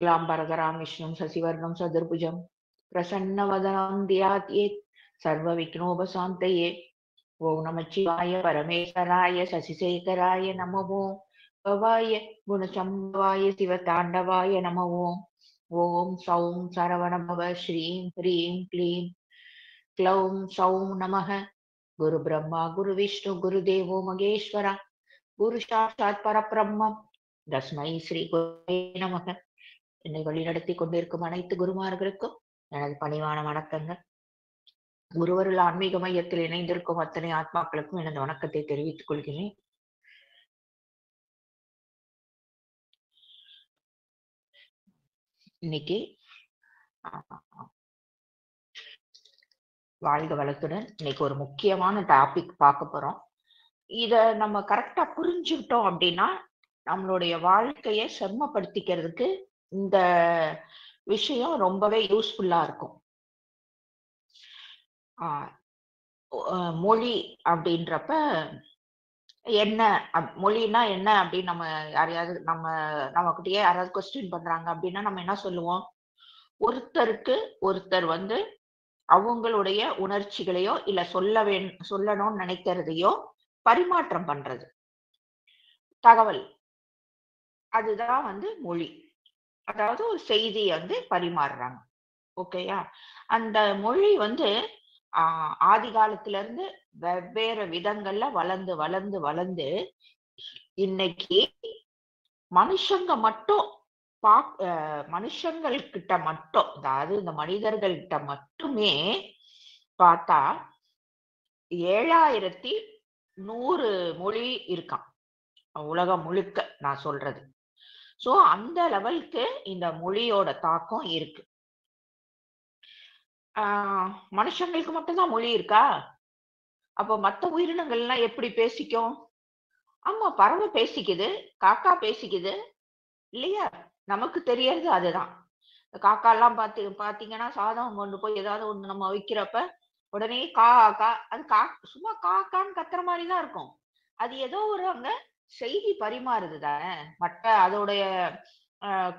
क्लाम्बरधरां विष्णुं शशिवर्णं चतुर्भुजं प्रसन्नवदनं ध्यायेत् सर्वविघ्नोपशान्तये। ओम नमः शिवाय परमेश्वराय शशिशेखराय नमो भवाय गुणसंभवाय शिवताण्डवाय नमो ओम सौं सरवणभव श्रीं ह्रीं क्लीं क्लौं सौं नमः। गुरु ब्रह्मा गुरु विष्णु गुरुदेवो महेश्वरा गुरु साक्षात् परब्रह्म तस्मै श्री गुरुवे நமக. என்னை வழிநடத்தி கொண்டிருக்கும் அனைத்து குருமார்களுக்கும் எனது பணிவான வணக்கங்கள். குருவருள் ஆன்மீக மையத்தில் இணைந்திருக்கும் அத்தனை ஆத்மாக்களுக்கும் எனது வணக்கத்தை தெரிவித்துக் கொள்கிறேன். இன்னைக்கு வாழ்க வளத்துடன் இன்னைக்கு ஒரு முக்கியமான டாபிக் பார்க்க போறோம். இத நம்ம கரெக்டா புரிஞ்சுக்கிட்டோம் அப்படின்னா நம்மளுடைய வாழ்க்கையை செம்மப்படுத்திக்கிறதுக்கு இந்த விஷயம் ரொம்பவே யூஸ்ஃபுல்லா இருக்கும். மொழி அப்படின்றப்ப என்ன மொழினா என்ன அப்படின்னு நம்ம யாரையாவது நம்மகிட்டயே யாராவது கொஸ்டின் பண்றாங்க அப்படின்னா நம்ம என்ன சொல்லுவோம்? ஒருத்தருக்கு ஒருத்தர் வந்து அவங்களுடைய உணர்ச்சிகளையோ இல்ல சொல்லணும்னு நினைக்கிறதையோ பரிமாற்றம் பண்றது தகவல், அதுதான் வந்து மொழி. அதாவது ஒரு செய்தியை வந்து பரிமாறுறாங்க. ஓகேயா? அந்த மொழி வந்து ஆதி காலத்துல இருந்து வெவ்வேறு விதங்கள்ல வளர்ந்து வளர்ந்து வளர்ந்து இன்னைக்கு மனுஷங்க மட்டும் மனுஷங்கள் கிட்ட மட்டும், அதாவது இந்த மனிதர்கள் கிட்ட மட்டுமே பார்த்தா 7100 மொழி இருக்கான் உலகம் முழுக்க. நான் சொல்றது சோ அந்த லெவலுக்கு இந்த மொழியோட தாக்கம் இருக்கு. மனுஷங்களுக்கு மட்டும்தான் மொழி இருக்கா? அப்ப மத்த உயிரினங்கள்லாம் எப்படி பேசிக்கும்? ஆமா, பறவை பேசிக்குது, காக்கா பேசிக்குது இல்லையா? நமக்கு தெரியறது அதுதான். காக்கா எல்லாம் பாத்தீங்கன்னா சாதம் கொண்டு போய் ஏதாவது ஒண்ணு நம்ம வைக்கிறப்ப உடனே கா கா அது சும்மா காக்கான்னு கத்துற மாதிரிதான் இருக்கும். அது ஏதோ ஒரு அங்க செய்தி பரிமாறுது தானே மற்ற அதோடைய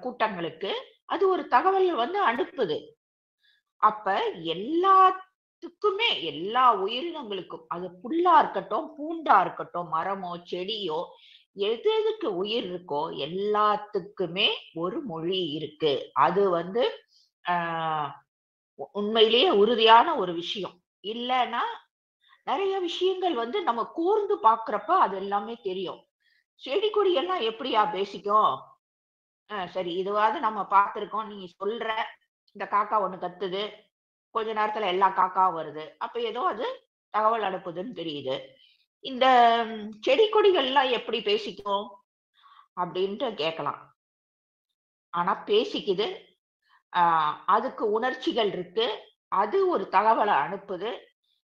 கூட்டங்களுக்கு. அது ஒரு தகவல் வந்து அனுப்புது. அப்ப எல்லாத்துக்குமே, எல்லா உயிரினங்களுக்கும், அது புல்லா இருக்கட்டும் பூண்டா இருக்கட்டும் மரமோ செடியோ எதுக்கு உயிர் இருக்கோ எல்லாத்துக்குமே ஒரு மொழி இருக்கு. அது வந்து உண்மையிலேயே உறுதியான ஒரு விஷயம். இல்லைன்னா நிறைய விஷயங்கள் வந்து நம்ம கூர்ந்து பாக்குறப்ப அது எல்லாமே தெரியும். செடி கொடி எல்லாம் எப்படியா பேசிக்கும்? சரி, இதுவாவது நம்ம பார்த்திருக்கோம். நீ சொல்ற இந்த காக்கா ஒண்ணு கத்துது, கொஞ்ச நேரத்துல எல்லா காக்காவும் வருது, அப்ப ஏதோ அது தகவல் அனுப்புதுன்னு தெரியுது. இந்த செடி கொடிகள் எல்லாம் எப்படி பேசிக்கும் அப்படின்ட்டு கேட்கலாம். ஆனா பேசிக்குது. அதுக்கு உணர்ச்சிகள் இருக்கு, அது ஒரு தகவலை அனுப்புது.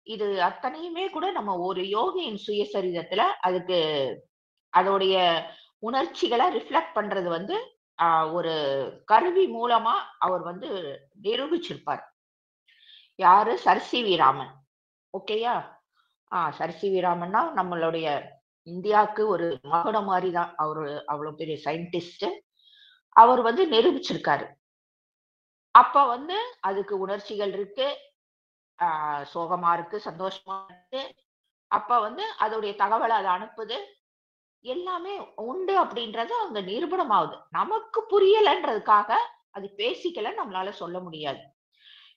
இது அத்தனையுமே கூட நம்ம ஒரு யோகியின் சுயசரிதத்துல அதுக்கு அதோடைய உணர்ச்சிகளை ரிஃப்ளெக்ட் பண்றது வந்து ஒரு கருவி மூலமா அவர் வந்து நிரூபிச்சிருப்பார். யாரு? Sir C V Raman. ஓகேயா? சர் சி வி ராமன்னா நம்மளுடைய இந்தியாவுக்கு ஒரு மகுடம் மாதிரிதான். அவரு அவ்வளவு பெரிய சயின்டிஸ்ட். அவர் வந்து நிரூபிச்சிருக்காரு. அப்ப வந்து அதுக்கு உணர்ச்சிகள் இருக்கு, சோகமா இருக்கு, சந்தோஷமா இருக்கு. அப்ப வந்து அதோடைய தகவலை அது அனுப்புது. எல்லாமே உண்டு அப்படின்றது அங்க நிரூபணம் ஆகுது. நமக்கு புரியலன்றதுக்காக அது பேசிக்கல நம்மளால சொல்ல முடியாது.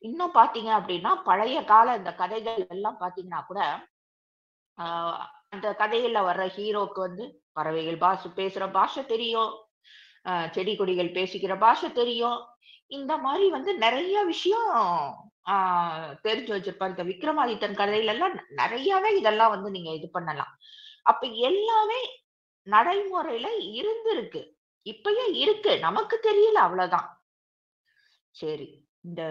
இன்னும் பாத்தீங்க அப்படின்னா பழைய கால இந்த கதைகள் எல்லாம் பாத்தீங்கன்னா கூட அந்த கதையில வர்ற ஹீரோக்கு வந்து பறவைகள் பேசுற பாஷை தெரியும், செடி கொடிகள் பேசிக்கிற பாஷை தெரியும். இந்த மாதிரி வந்து நிறைய விஷயம் தெரிஞ்சு வச்சிருப்பாரு. இந்த விக்ரமாதித்தன் கதையில எல்லாம் நிறையவே இதெல்லாம் வந்து நீங்க இது பண்ணலாம். அப்ப எல்லாமே நடைமுறையில இருந்திருக்கு, இப்பயே இருக்கு, நமக்கு தெரியல, அவ்வளவுதான். சரி, இந்த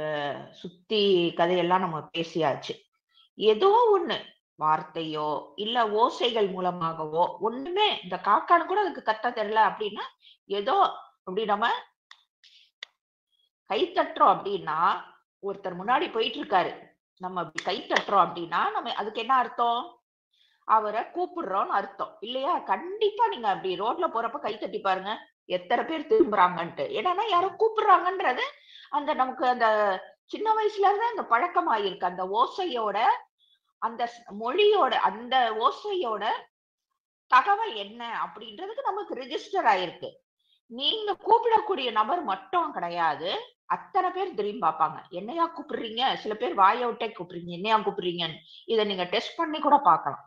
சுத்தி கதையெல்லாம் நம்ம பேசியாச்சு. ஏதோ ஒண்ணு வார்த்தையோ இல்ல ஓசைகள் மூலமாகவோ, ஒண்ணுமே இந்த காக்கான்னு கூட அதுக்கு கத்த தெரியல அப்படின்னா, ஏதோ அப்படி நம்ம கை தட்டுறோம் அப்படின்னா, ஒருத்தர் முன்னாடி போயிட்டு இருக்காரு, நம்ம அப்படி கை தட்டுறோம் அப்படின்னா நம்ம அதுக்கு என்ன அர்த்தம்? அவரை கூப்பிடுறோம்னு அர்த்தம் இல்லையா? கண்டிப்பா நீங்க அப்படி ரோட்ல போறப்ப கை தட்டி பாருங்க. எத்தனை பேர் திரும்புறாங்கன்ட்டு. ஏன்னா யாரோ கூப்பிடுறாங்கன்றது அந்த நமக்கு அந்த சின்ன வயசுல இருந்து அந்த பழக்கமாயிருக்கு. அந்த ஓசையோட, அந்த மொழியோட, அந்த ஓசையோட தகவல் என்ன அப்படின்றதுக்கு நமக்கு ரிஜிஸ்டர் ஆயிருக்கு. நீங்க கூப்பிடக்கூடிய நபர் மட்டும் கிடையாது. அத்தனை பேர் திரும்பி பார்ப்பாங்க. என்னையா கூப்பிடுறீங்க? சில பேர் வாய விட்டே கூப்பிடுறீங்க. என்னையா கூப்பிடுறீங்கன்னு. இத நீங்க டெஸ்ட் பண்ணி கூட பார்க்கலாம்.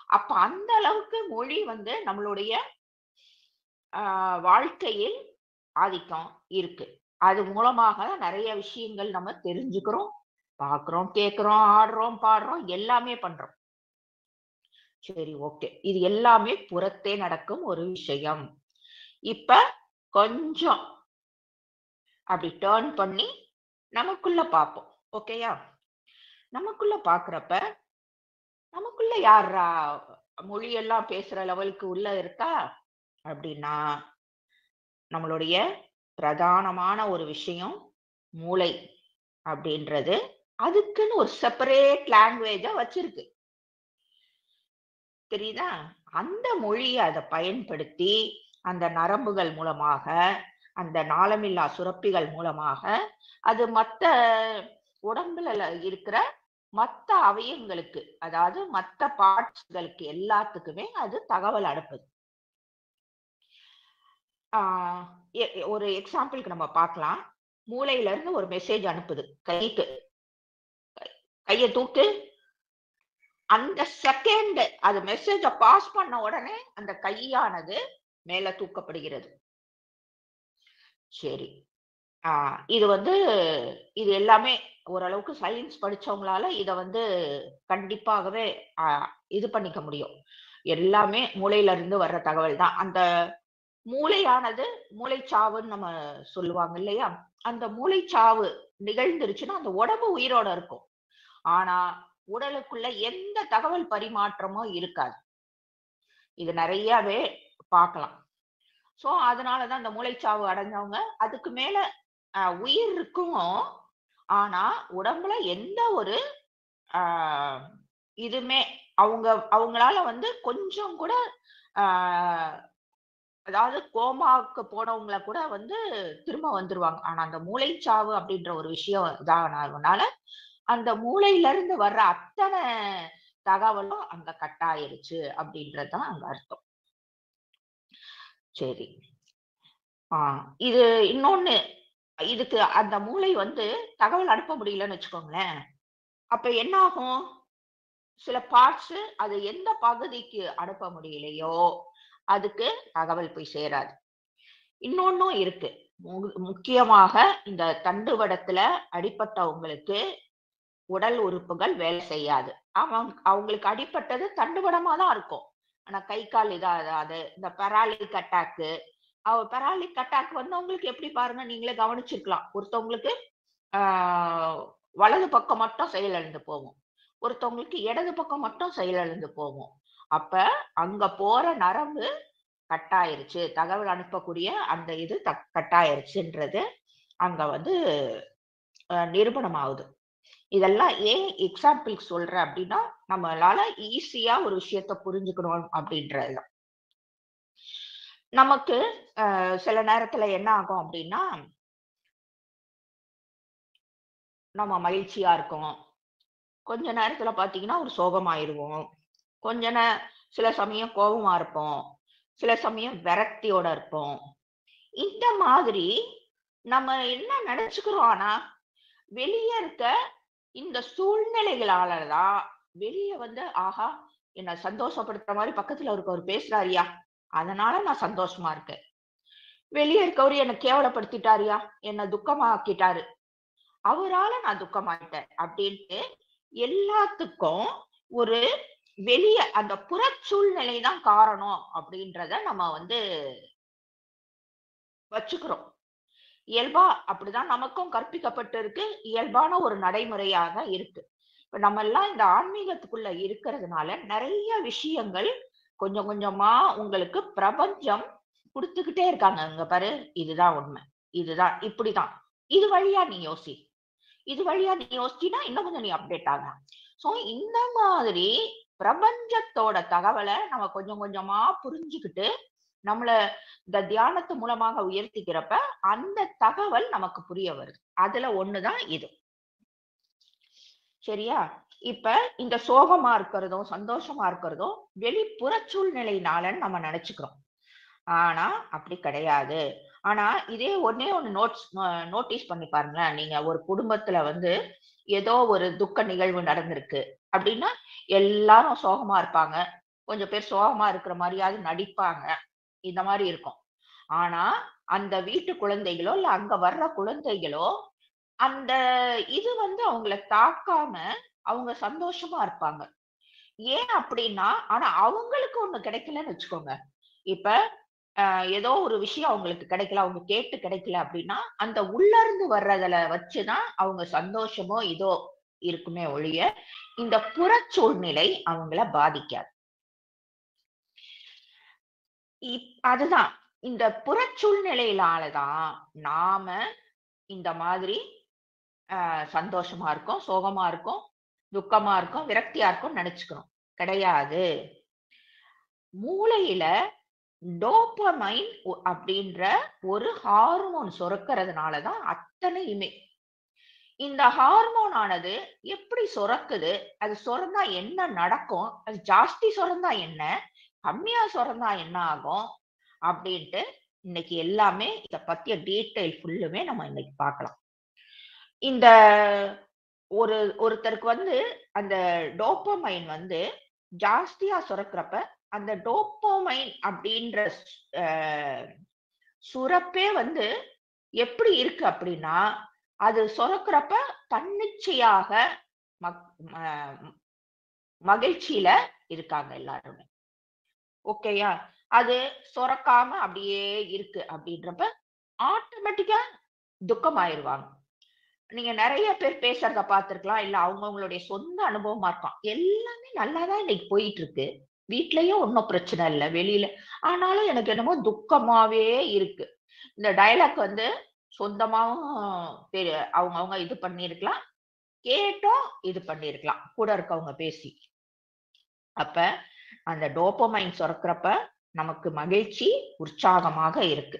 அப்ப அந்த அளவுக்கு மொழி வந்து நம்மளுடைய வாழ்க்கையில் ஆதிக்கம் இருக்கு. அது மூலமாக நிறைய விஷயங்கள் நம்ம தெரிஞ்சுக்கிறோம், பார்க்கிறோம், கேட்கிறோம், ஆடுறோம், பாடுறோம், எல்லாமே பண்றோம். சரி, ஓகே. இது எல்லாமே புறத்தே நடக்கும் ஒரு விஷயம். இப்ப கொஞ்சம் அப்படி டர்ன் பண்ணி நமக்குள்ள பார்ப்போம். ஓகேயா? நமக்குள்ள பார்க்கிறப்ப, நமக்குள்ள யார்ரா மொழியெல்லாம் பேசுற லெவலுக்கு உள்ள இருக்கா? அப்படின்னா, நம்மளுடைய பிரதானமான ஒரு விஷயம் மூளை அப்படின்றது அதுக்குன்னு ஒரு செப்பரேட் லாங்குவேஜ வச்சிருக்கு. தெரியுதா? அந்த மொழிய அத பயன்படுத்தி, அந்த நரம்புகள் மூலமாக, அந்த நாளமில்லா சுரப்பிகள் மூலமாக, அது மத்த உடம்புல இருக்கிற மத்த அவயங்களுக்கு, அதாவது மத்த பார்ட்ஸ்களுக்கு எல்லாத்துக்குமே அது தகவல் அனுப்புது. ஒரு எக்ஸாம்பிளுக்கு நம்ம பார்க்கலாம். மூளையில இருந்து ஒரு மெசேஜ் அனுப்புது கைக்கு. கைய தூக்கு. அந்த செகண்ட் அது மெசேஜ பாஸ் பண்ண உடனே அந்த கையானது மேல தூக்கப்படுகிறது. சரி. இது வந்து இது எல்லாமே ஓரளவுக்கு சயின்ஸ் படிச்சவங்களால இத வந்து கண்டிப்பாகவே இது பண்ணிக்க முடியும். எல்லாமே மூளையில இருந்து வர்ற தகவல் தான். அந்த மூளையானது மூளைச்சாவுன்னு நம்ம சொல்லுவாங்க இல்லையா? அந்த மூளைச்சாவு நிகழ்ந்துருச்சுன்னா அந்த உடம்பு உயிரோட இருக்கும். ஆனா உடலுக்குள்ள எந்த தகவல் பரிமாற்றமும் இருக்காது. இது நிறையவே பார்க்கலாம். சோ அதனாலதான் அந்த மூளைச்சாவு அடைஞ்சவங்க அதுக்கு மேல உயிர் இருக்கும். ஆனா உடம்புல எந்த ஒரு இதுமே அவங்களால வந்து கொஞ்சம் கூட அதாவது கோமாவுக்கு போனவங்கள கூட வந்து திரும்ப வந்துருவாங்க. ஆனா அந்த மூளைச்சாவு அப்படின்ற ஒரு விஷயம் இதானதுனால அந்த மூளையில இருந்து வர்ற அத்தனை தகவலும் அங்க கட் ஆயிருச்சு அப்படின்றதுதான் அங்க அர்த்தம். சரி. இது இன்னொன்னு, இதுக்கு அந்த மூளை வந்து தகவல் அனுப்ப முடியலன்னு வச்சுக்கோங்களேன். அப்ப என்ன ஆகும்? சில பார்ட்ஸ் அது எந்த பகுதிக்கு அனுப்ப முடியலையோ அதுக்கு தகவல் போய் சேராது. இன்னொன்னும் இருக்கு. முக்கியமாக இந்த தண்டுவடத்துல அடிபட்டவங்களுக்கு உடல் உறுப்புகள் வேலை செய்யாது. அவங்களுக்கு அடிபட்டது தண்டுவடமா தான் இருக்கும். ஆனா கை கால் இதாகாது. இந்த பெராலிக் அட்டாக்கு பெராலிக் அட்டாக் வந்தவங்களுக்கு எப்படி பாருங்க, நீங்களே கவனிச்சிருக்கலாம். ஒருத்தவங்களுக்கு வலது பக்கம் மட்டும் செயலிழந்து போகும். ஒருத்தவங்களுக்கு இடது பக்கம் மட்டும் செயலிழந்து போகும். அப்ப அங்க போற நரம்பு கட் ஆயிருச்சு. தகவல் அனுப்பக்கூடிய அந்த இது கட் ஆயிருச்சுன்றது அங்க வந்து நிரூபணம் ஆகுது. இதெல்லாம் ஏன் எக்ஸாம்பிள் சொல்றேன் அப்படின்னா, நம்மளால ஈஸியா ஒரு விஷயத்த புரிஞ்சுக்கணும் அப்படின்றதுதான். நமக்கு சில நேரத்துல என்ன ஆகும் அப்படின்னா, நம்ம மகிழ்ச்சியா இருக்கோம். கொஞ்ச நேரத்துல பாத்தீங்கன்னா ஒரு சோகமாயிருவோம். சில சமயம் கோபமா இருப்போம். சில சமயம் விரக்தியோட இருப்போம். இந்த மாதிரி நம்ம என்ன நினைச்சுக்கிறோம், ஆனா வெளிய இருக்க இந்த சூழ்நிலைகளாலதான் வெளிய வந்து ஆஹா என்ன சந்தோஷப்படுத்துற மாதிரி பக்கத்துல இருக்கவர் பேசுறாரியா, அதனால நான் சந்தோஷமா இருக்கேன். வெளியே இருக்கவரு என்ன கேவலப்படுத்திட்டாரியா, என்ன துக்கமாக்கிட்டாரு, அவரால நான் துக்கமாயிட்டேன் அப்படின்ட்டு எல்லாத்துக்கும் ஒரு வெளிய அந்த புற சூழ்நிலை தான் காரணம் அப்படின்றத நம்ம வந்து வச்சுக்கிறோம். இயல்பா அப்படிதான் நமக்கும் கற்பிக்கப்பட்டு இருக்கு. இயல்பான ஒரு நடைமுறையாக இருக்கு. இப்ப நம்ம எல்லாம் இந்த ஆன்மீகத்துக்குள்ள இருக்கிறதுனால நிறைய விஷயங்கள் கொஞ்சம் கொஞ்சமா உங்களுக்கு பிரபஞ்சம் குடுத்துக்கிட்டே இருக்காங்க. இங்க பாரு, இதுதான் உண்மை, இதுதான் இப்படிதான், இது வழியா நீ யோசி, இது வழியா நீ யோசிச்சினா இன்னும் கொஞ்சம் நீ அப்டேட் ஆகலாம். சோ இந்த மாதிரி பிரபஞ்சத்தோட தகவலை நம்ம கொஞ்சம் கொஞ்சமா புரிஞ்சுக்கிட்டு நம்மள இந்த தியானத்து மூலமாக உயர்த்திக்கிறப்ப அந்த தகவல் நமக்கு புரிய வருது. அதுல ஒண்ணுதான் இது. சரியா? இப்ப இந்த சோகமா இருக்கிறதும், சந்தோஷமா இருக்கிறதும் வெளிப்புற சூழ்நிலையினாலன்னு நம்ம நினைச்சுக்கிறோம். ஆனா அப்படி கிடையாது. ஆனா இதே ஒண்ணே ஒண்ணு நோட்டீஸ் பண்ணி பாருங்களேன். நீங்க ஒரு குடும்பத்துல வந்து ஏதோ ஒரு துக்க நிகழ்வு நடந்திருக்கு அப்படின்னா, எல்லாரும் சோகமா இருப்பாங்க. கொஞ்சம் பேர் சோகமா இருக்கிற மாரியாவது நடிப்பாங்க. இந்த மாரி இருக்கும். ஆனா அந்த வீட்டு குழந்தைகளோ, இல்ல அங்க வர்ற குழந்தைகளோ, அந்த இது வந்து அவங்கள தாக்காம அவங்க சந்தோஷமா இருப்பாங்க. ஏன் அப்படின்னா, ஆனா அவங்களுக்கு ஒண்ணு கிடைக்கலன்னு வச்சுக்கோங்க. இப்ப ஏதோ ஒரு விஷயம் அவங்களுக்கு கிடைக்கல, அவங்க கேட்டு கிடைக்கல அப்படின்னா, அந்த உள்ள இருந்து வர்றதுல வச்சுதான் அவங்க சந்தோஷமோ, இதோ இருக்குமே ஒழிய, இந்த புறச் சூழ்நிலை அவங்கள பாதிக்காது. அதுதான். இந்த புறச் சூழ்நிலையினால தான் நாம இந்த மாதிரி சந்தோஷமா இருக்கோம், சோகமா இருக்கோம், துக்கமா இருக்கோம், விரக்தியா இருக்கோம்னு நெனச்சுக்கிறோம். கிடையாது. மூளையில டோபமைன் அப்படின்ற ஒரு ஹார்மோன் சுரக்கிறதுனால தான் அத்தனையுமே. இந்த ஹார்மோன் ஆனது எப்படி சுரக்குது? அது சுரந்தா என்ன நடக்கும்? அது ஜாஸ்தி சுரந்தா என்ன? கம்மியா சுரந்தா என்ன ஆகும்? அப்படின்ட்டு இன்னைக்கு எல்லாமே இத பத்திய டீட்டெயில் ஃபுல்லுமே நம்ம இன்னைக்கு பார்க்கலாம். இந்த ஒருத்தருக்கு வந்து அந்த டோப்பமைன் வந்து ஜாஸ்தியா சுரக்கிறப்ப, அந்த டோப்பமைன் அப்படின்ற அ சுரப்பே வந்து எப்படி இருக்கு அப்படின்னா, அது சுரக்கிறப்ப தன்னிச்சையாக மக் ம மகிழ்ச்சியில இருக்காங்க எல்லாருமே. ஓகேயா? அது சுரக்காம அப்படியே இருக்கு அப்படின்றப்ப, ஆட்டோமேட்டிக்கா துக்கமாயிருவாங்க. நீங்க நெறைய பேர் பேசுறத பார்த்திருக்கலாம். இல்ல அவங்கவங்களுடைய சொந்த அனுபவமா இருக்கலாம். எல்லாமே நல்லா தான் இன்னைக்கு போயிட்டு இருக்கு. வீட்லயும் ஒண்ணும் பிரச்சனை இல்ல. வெளியில ஆனாலும் எனக்கு என்னமோ துக்கமாவே இருக்கு. இந்த டயலாக் வந்து சொந்தமாவும் அவங்கவங்க இது பண்ணியிருக்கலாம். கேட்டும் இது பண்ணியிருக்கலாம். கூட இருக்கவங்க பேசி. அப்ப அந்த டோபமைன் சுரக்கிறப்ப நமக்கு மகிழ்ச்சி, உற்சாகமாக இருக்கு.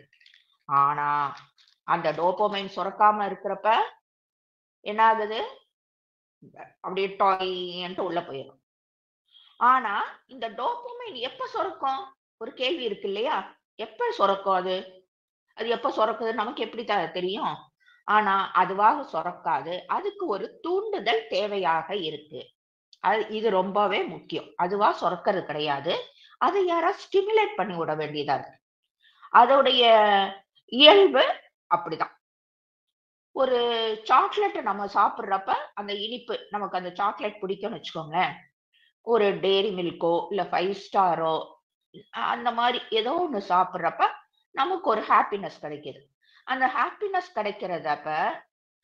ஆனா, அந்த டோபமைன் சுரக்காம இருக்கிறப்ப என்ன ஆகுது? அப்படியே டொய்ன்ட்டு உள்ள போயிரும். ஆனா, இந்த டோபமைன் எப்ப சுரக்கும்? ஒரு கேள்வி இருக்கு இல்லையா? எப்ப சுரக்கும் அது? அது எப்ப சுரக்குதுன்னு நமக்கு எப்படி தெரியும்? ஆனா, அதுவாக சுரக்காது. அதுக்கு ஒரு தூண்டுதல் தேவையாக இருக்கு. இது ரொம்பவே முக்கியம். அதுவா சுரக்கிறது கிடையாது. அதை யாராவது ஸ்டிமுலேட் பண்ணி விட வேண்டியதா இருக்கு. அதோடைய இயல்பு அப்படிதான். ஒரு சாக்லேட்ட நம்ம சாப்பிடுறப்ப, அந்த இனிப்பு நமக்கு அந்த சாக்லேட் பிடிக்கும்னு வச்சுக்கோங்களேன். ஒரு டேரி மில்க்கோ, இல்ல 5 ஸ்டாரோ அந்த மாரி ஏதோ ஒண்ணு சாப்பிடுறப்ப, நமக்கு ஒரு ஹாப்பினஸ் கிடைக்குது. அந்த ஹாப்பினஸ் கிடைக்கிறதப்ப,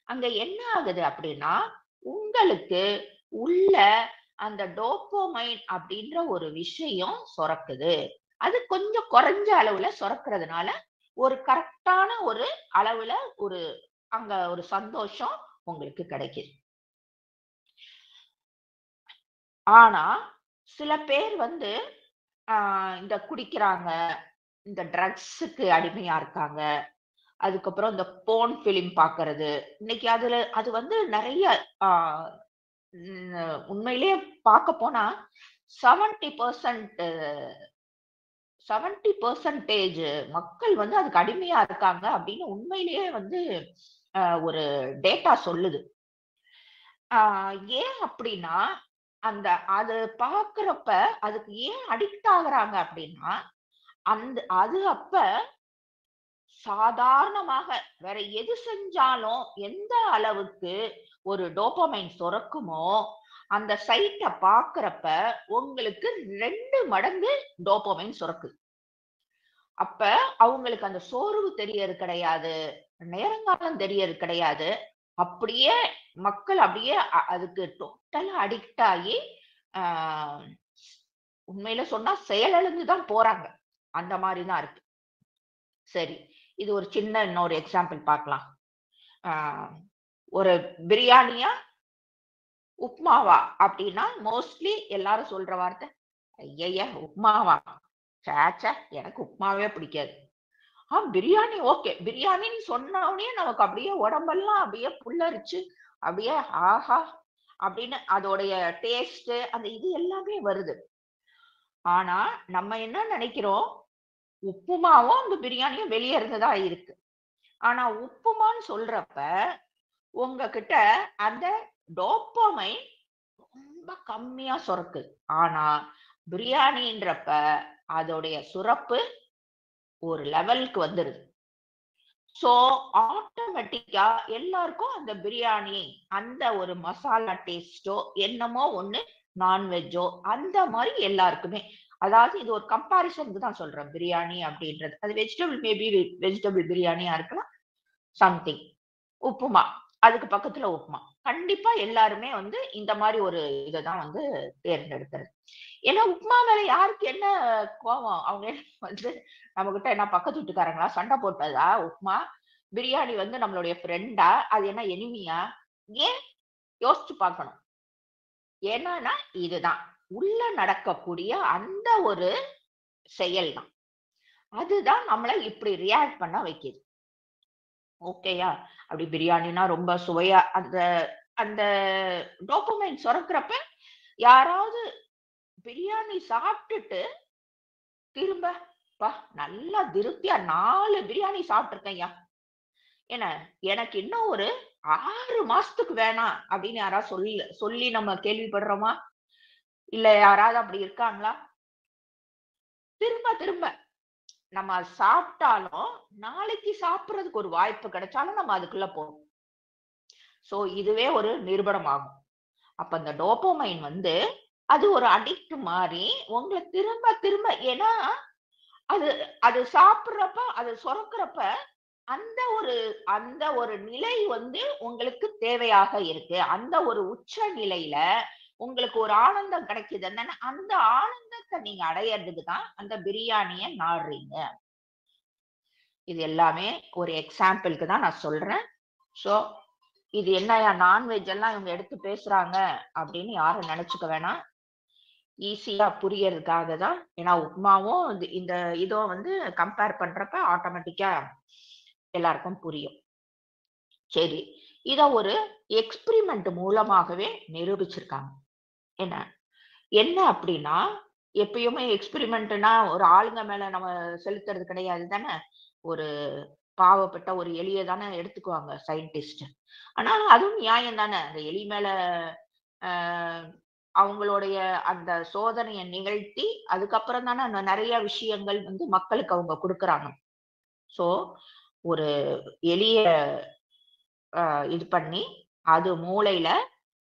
அங்க என்ன ஆகுது அப்படின்னா, உங்களுக்கு உள்ள அந்த டோப்பமைன் அப்படின்ற ஒரு விஷயம் சுரக்குது. அது கொஞ்சம் குறைஞ்ச அளவுல சுரக்கிறதுனால, ஒரு கரெக்ட்டான ஒரு அளவுல ஒரு அங்க ஒரு சந்தோஷம் உங்களுக்கு கிடைக்குது. ஆனா, சில பேர் வந்து இந்த குடிக்கிறாங்க, இந்த ட்ரக்ஸுக்கு அடிமையா இருக்காங்க. அதுக்கப்புறம் இந்த போர்ன் ஃபிலிம் பார்க்கறது. இன்னைக்கு அது வந்து நெறைய ஆ உண்மையிலேயே பார்க்க போனா 70% மக்கள் வந்து அதுக்கு அடிமையா இருக்காங்க அப்படின்னு உண்மையிலேயே வந்து ஒரு டேட்டா சொல்லுது. ஆ ஏன் அப்படின்னா, அந்த அது பார்க்கிறப்ப அதுக்கு ஏன் அடிக்ட் ஆகுறாங்க அப்படின்னா, அது அப்ப சாதாரணமாக வேற எது செஞ்சாலும் எந்த அளவுக்கு ஒரு டோபமைன் சுரக்குமோ, அந்த சைட்ட பார்க்கிறப்ப உங்களுக்கு 2 மடங்கு டோபமைன் சுரக்குது. அப்ப அவங்களுக்கு அந்த சோர்வு தெரியறது கிடையாது. நேரங்காலம் தெரியறது கிடையாது. அப்படியே மக்கள் அப்படியே அதுக்கு டோட்டலா அடிக்ட் ஆகி, ஆ உண்மையில சொன்னா செயலிழந்து தான் போறாங்க. அந்த மாரி தான் இருக்கு. சரி. இது ஒரு சின்ன இன்னொரு எக்ஸாம்பிள் பார்க்கலாம். ஆ ஒரு பிரியாணியா, உப்மாவா அப்டின்னா மோஸ்ட்லி எல்லாரும் சொல்ற வார்த்தை, "ஐயய்ய! உப்மாவா? சேச்சே எனக்கு உப்புமாவே பிடிக்காது. பிரியாணி ஓகே. பிரியாணின்னு சொன்ன உடனே நமக்கு அப்படியே உடம்பெல்லாம் அப்படியே புல்லரிச்சு, அப்படியே ஆஹா! அப்படின்னு அதோடைய டேஸ்ட் அந்த இது எல்லாமே வருது. ஆனா, நம்ம என்ன நினைக்கிறோம், உப்புமாவும் அந்த பிரியாணியும் வெளிய இருந்து தான் இருக்கு. ஆனா, உப்புமான்னு சொல்றப்ப, உங்ககிட்ட அந்த டோப்பமைன் ரொம்ப கம்மியா சுரக்குது. ஆனா, பிரியாணின்றப்ப அதோடைய சுரப்பு ஒரு லெவலுக்கு வந்துருது. சோ, ஆட்டோமேட்டிக்கா எல்லாருக்கும் அந்த பிரியாணி, அந்த ஒரு மசாலா டேஸ்ட்டோ, என்னமோ ஒண்ணு நான்வெஜ்ஜோ அந்த மாரி எல்லாருக்குமே. அதாவது இது ஒரு கம்பேரிசன்க்கு தான் சொல்றேன். பிரியாணி அப்படின்றது. அது வெஜிடபிள் மேபி வெஜிடபிள் பிரியாணியா இருக்கலாம். சம்திங். உப்புமா. அதுக்கு பக்கத்துல உப்புமா. கண்டிப்பா எல்லாருமே வந்து இந்த மாரி ஒரு இத தான் வந்து தேர்ந்தெடுக்கிறது. ஏன்னா உப்புமா மேல யாருக்கு என்ன கோவம்? அவங்க வந்து நம்மகிட்ட என்ன பக்கத்து வீட்டுக்காரங்களா? சண்டை போட்டதா உப்புமா? பிரியாணி வந்து நம்மளுடைய ஃப்ரெண்டா? அது என்ன எனிமியா? ஏன்? யோசிச்சு பார்க்கணும். ஏன்னான்னா, இதுதான். உள்ள நடக்கக்கூடிய அந்த ஒரு செயல் தான். அதுதான் நம்மள இப்படி ரியாக்ட் பண்ண வைக்கிது. ஓகேயா? அப்படி பிரியாணின்னா ரொம்ப சுவையா அந்த அந்த டோபமைன் சுரக்கிறப்ப, யாராவது பிரியாணி சாப்ட்டுட்டு திரும்ப, "அப்பா நல்லா திருப்தியா 4 பிரியாணி சாப்ட்டுருக்கேன்யா. என்ன எனக்கு இன்னும் ஒரு 6 மாசத்துக்கு வேணாம்." அப்படின்னு யாராவது சொல்லி நம்ம கேள்விப்படுறோமா? இல்ல யாராவது அப்படி இருக்காங்களா? திரும்ப திரும்ப நம்ம சாப்ட்டாலும், நாளைக்கு சாப்பிடுறதுக்கு ஒரு வாய்ப்பு கிடைச்சாலும் நம்ம அதுக்குள்ள போவோம். சோ இதுவே ஒரு நிரூபணம் ஆகும். அப்ப அந்த டோபமைன் வந்து, அது ஒரு அடிக்ட் மாரி உங்கள திரும்ப திரும்ப ஏன்னா, அது அது சாப்பிடுறப்ப, அது சுரக்கிறப்ப, அந்த ஒரு நிலை வந்து உங்களுக்கு தேவையாக இருக்கு. அந்த ஒரு உச்ச நிலையில உங்களுக்கு ஒரு ஆனந்தம் கிடைக்குதுன்னா, அந்த ஆனந்தத்த நீங்க அடையறதுக்கு தான் அந்த பிரியாணிய நாடுறீங்க. இது எல்லாமே ஒரு எக்ஸாம்பிள்க்கு தான் நான் சொல்றேன். சோ, இது என்னய்யா நான்வெஜ் எல்லாம் இவங்க எடுத்து பேசுறாங்க அப்படின்னு யாரும் நெனச்சுக்க வேணாம். ஈஸியா புரியறதுக்காக தான். ஏன்னா உப்மாவும் இந்த இதுவும் வந்து கம்பேர் பண்றப்ப ஆட்டோமேட்டிக்கா எல்லாருக்கும் புரியும். சரி. இத ஒரு எக்ஸ்பெரிமென்ட் மூலமாகவே நிரூபிச்சிருக்காங்க. என்ன என்ன அப்படின்னா, எப்பயுமே எக்ஸ்பெரிமென்ட்னா ஒரு ஆளுங்க மேல நம்ம செலுத்துறது கிடையாது தானே! ஒரு பாவப்பட்ட ஒரு எலிய தானே எடுத்துக்குவாங்க சயின்டிஸ்ட். ஆனா அதுவும் நியாயம் தானே! அந்த எலி மேல அ அவங்களுடைய அந்த சோதனைய நிகழ்த்தி, அதுக்கப்புறம் தானே நெறைய விஷயங்கள் வந்து மக்களுக்கு அவங்க குடுக்குறாங்க. ஸோ, ஒரு எலிய இது பண்ணி, அது மூளையில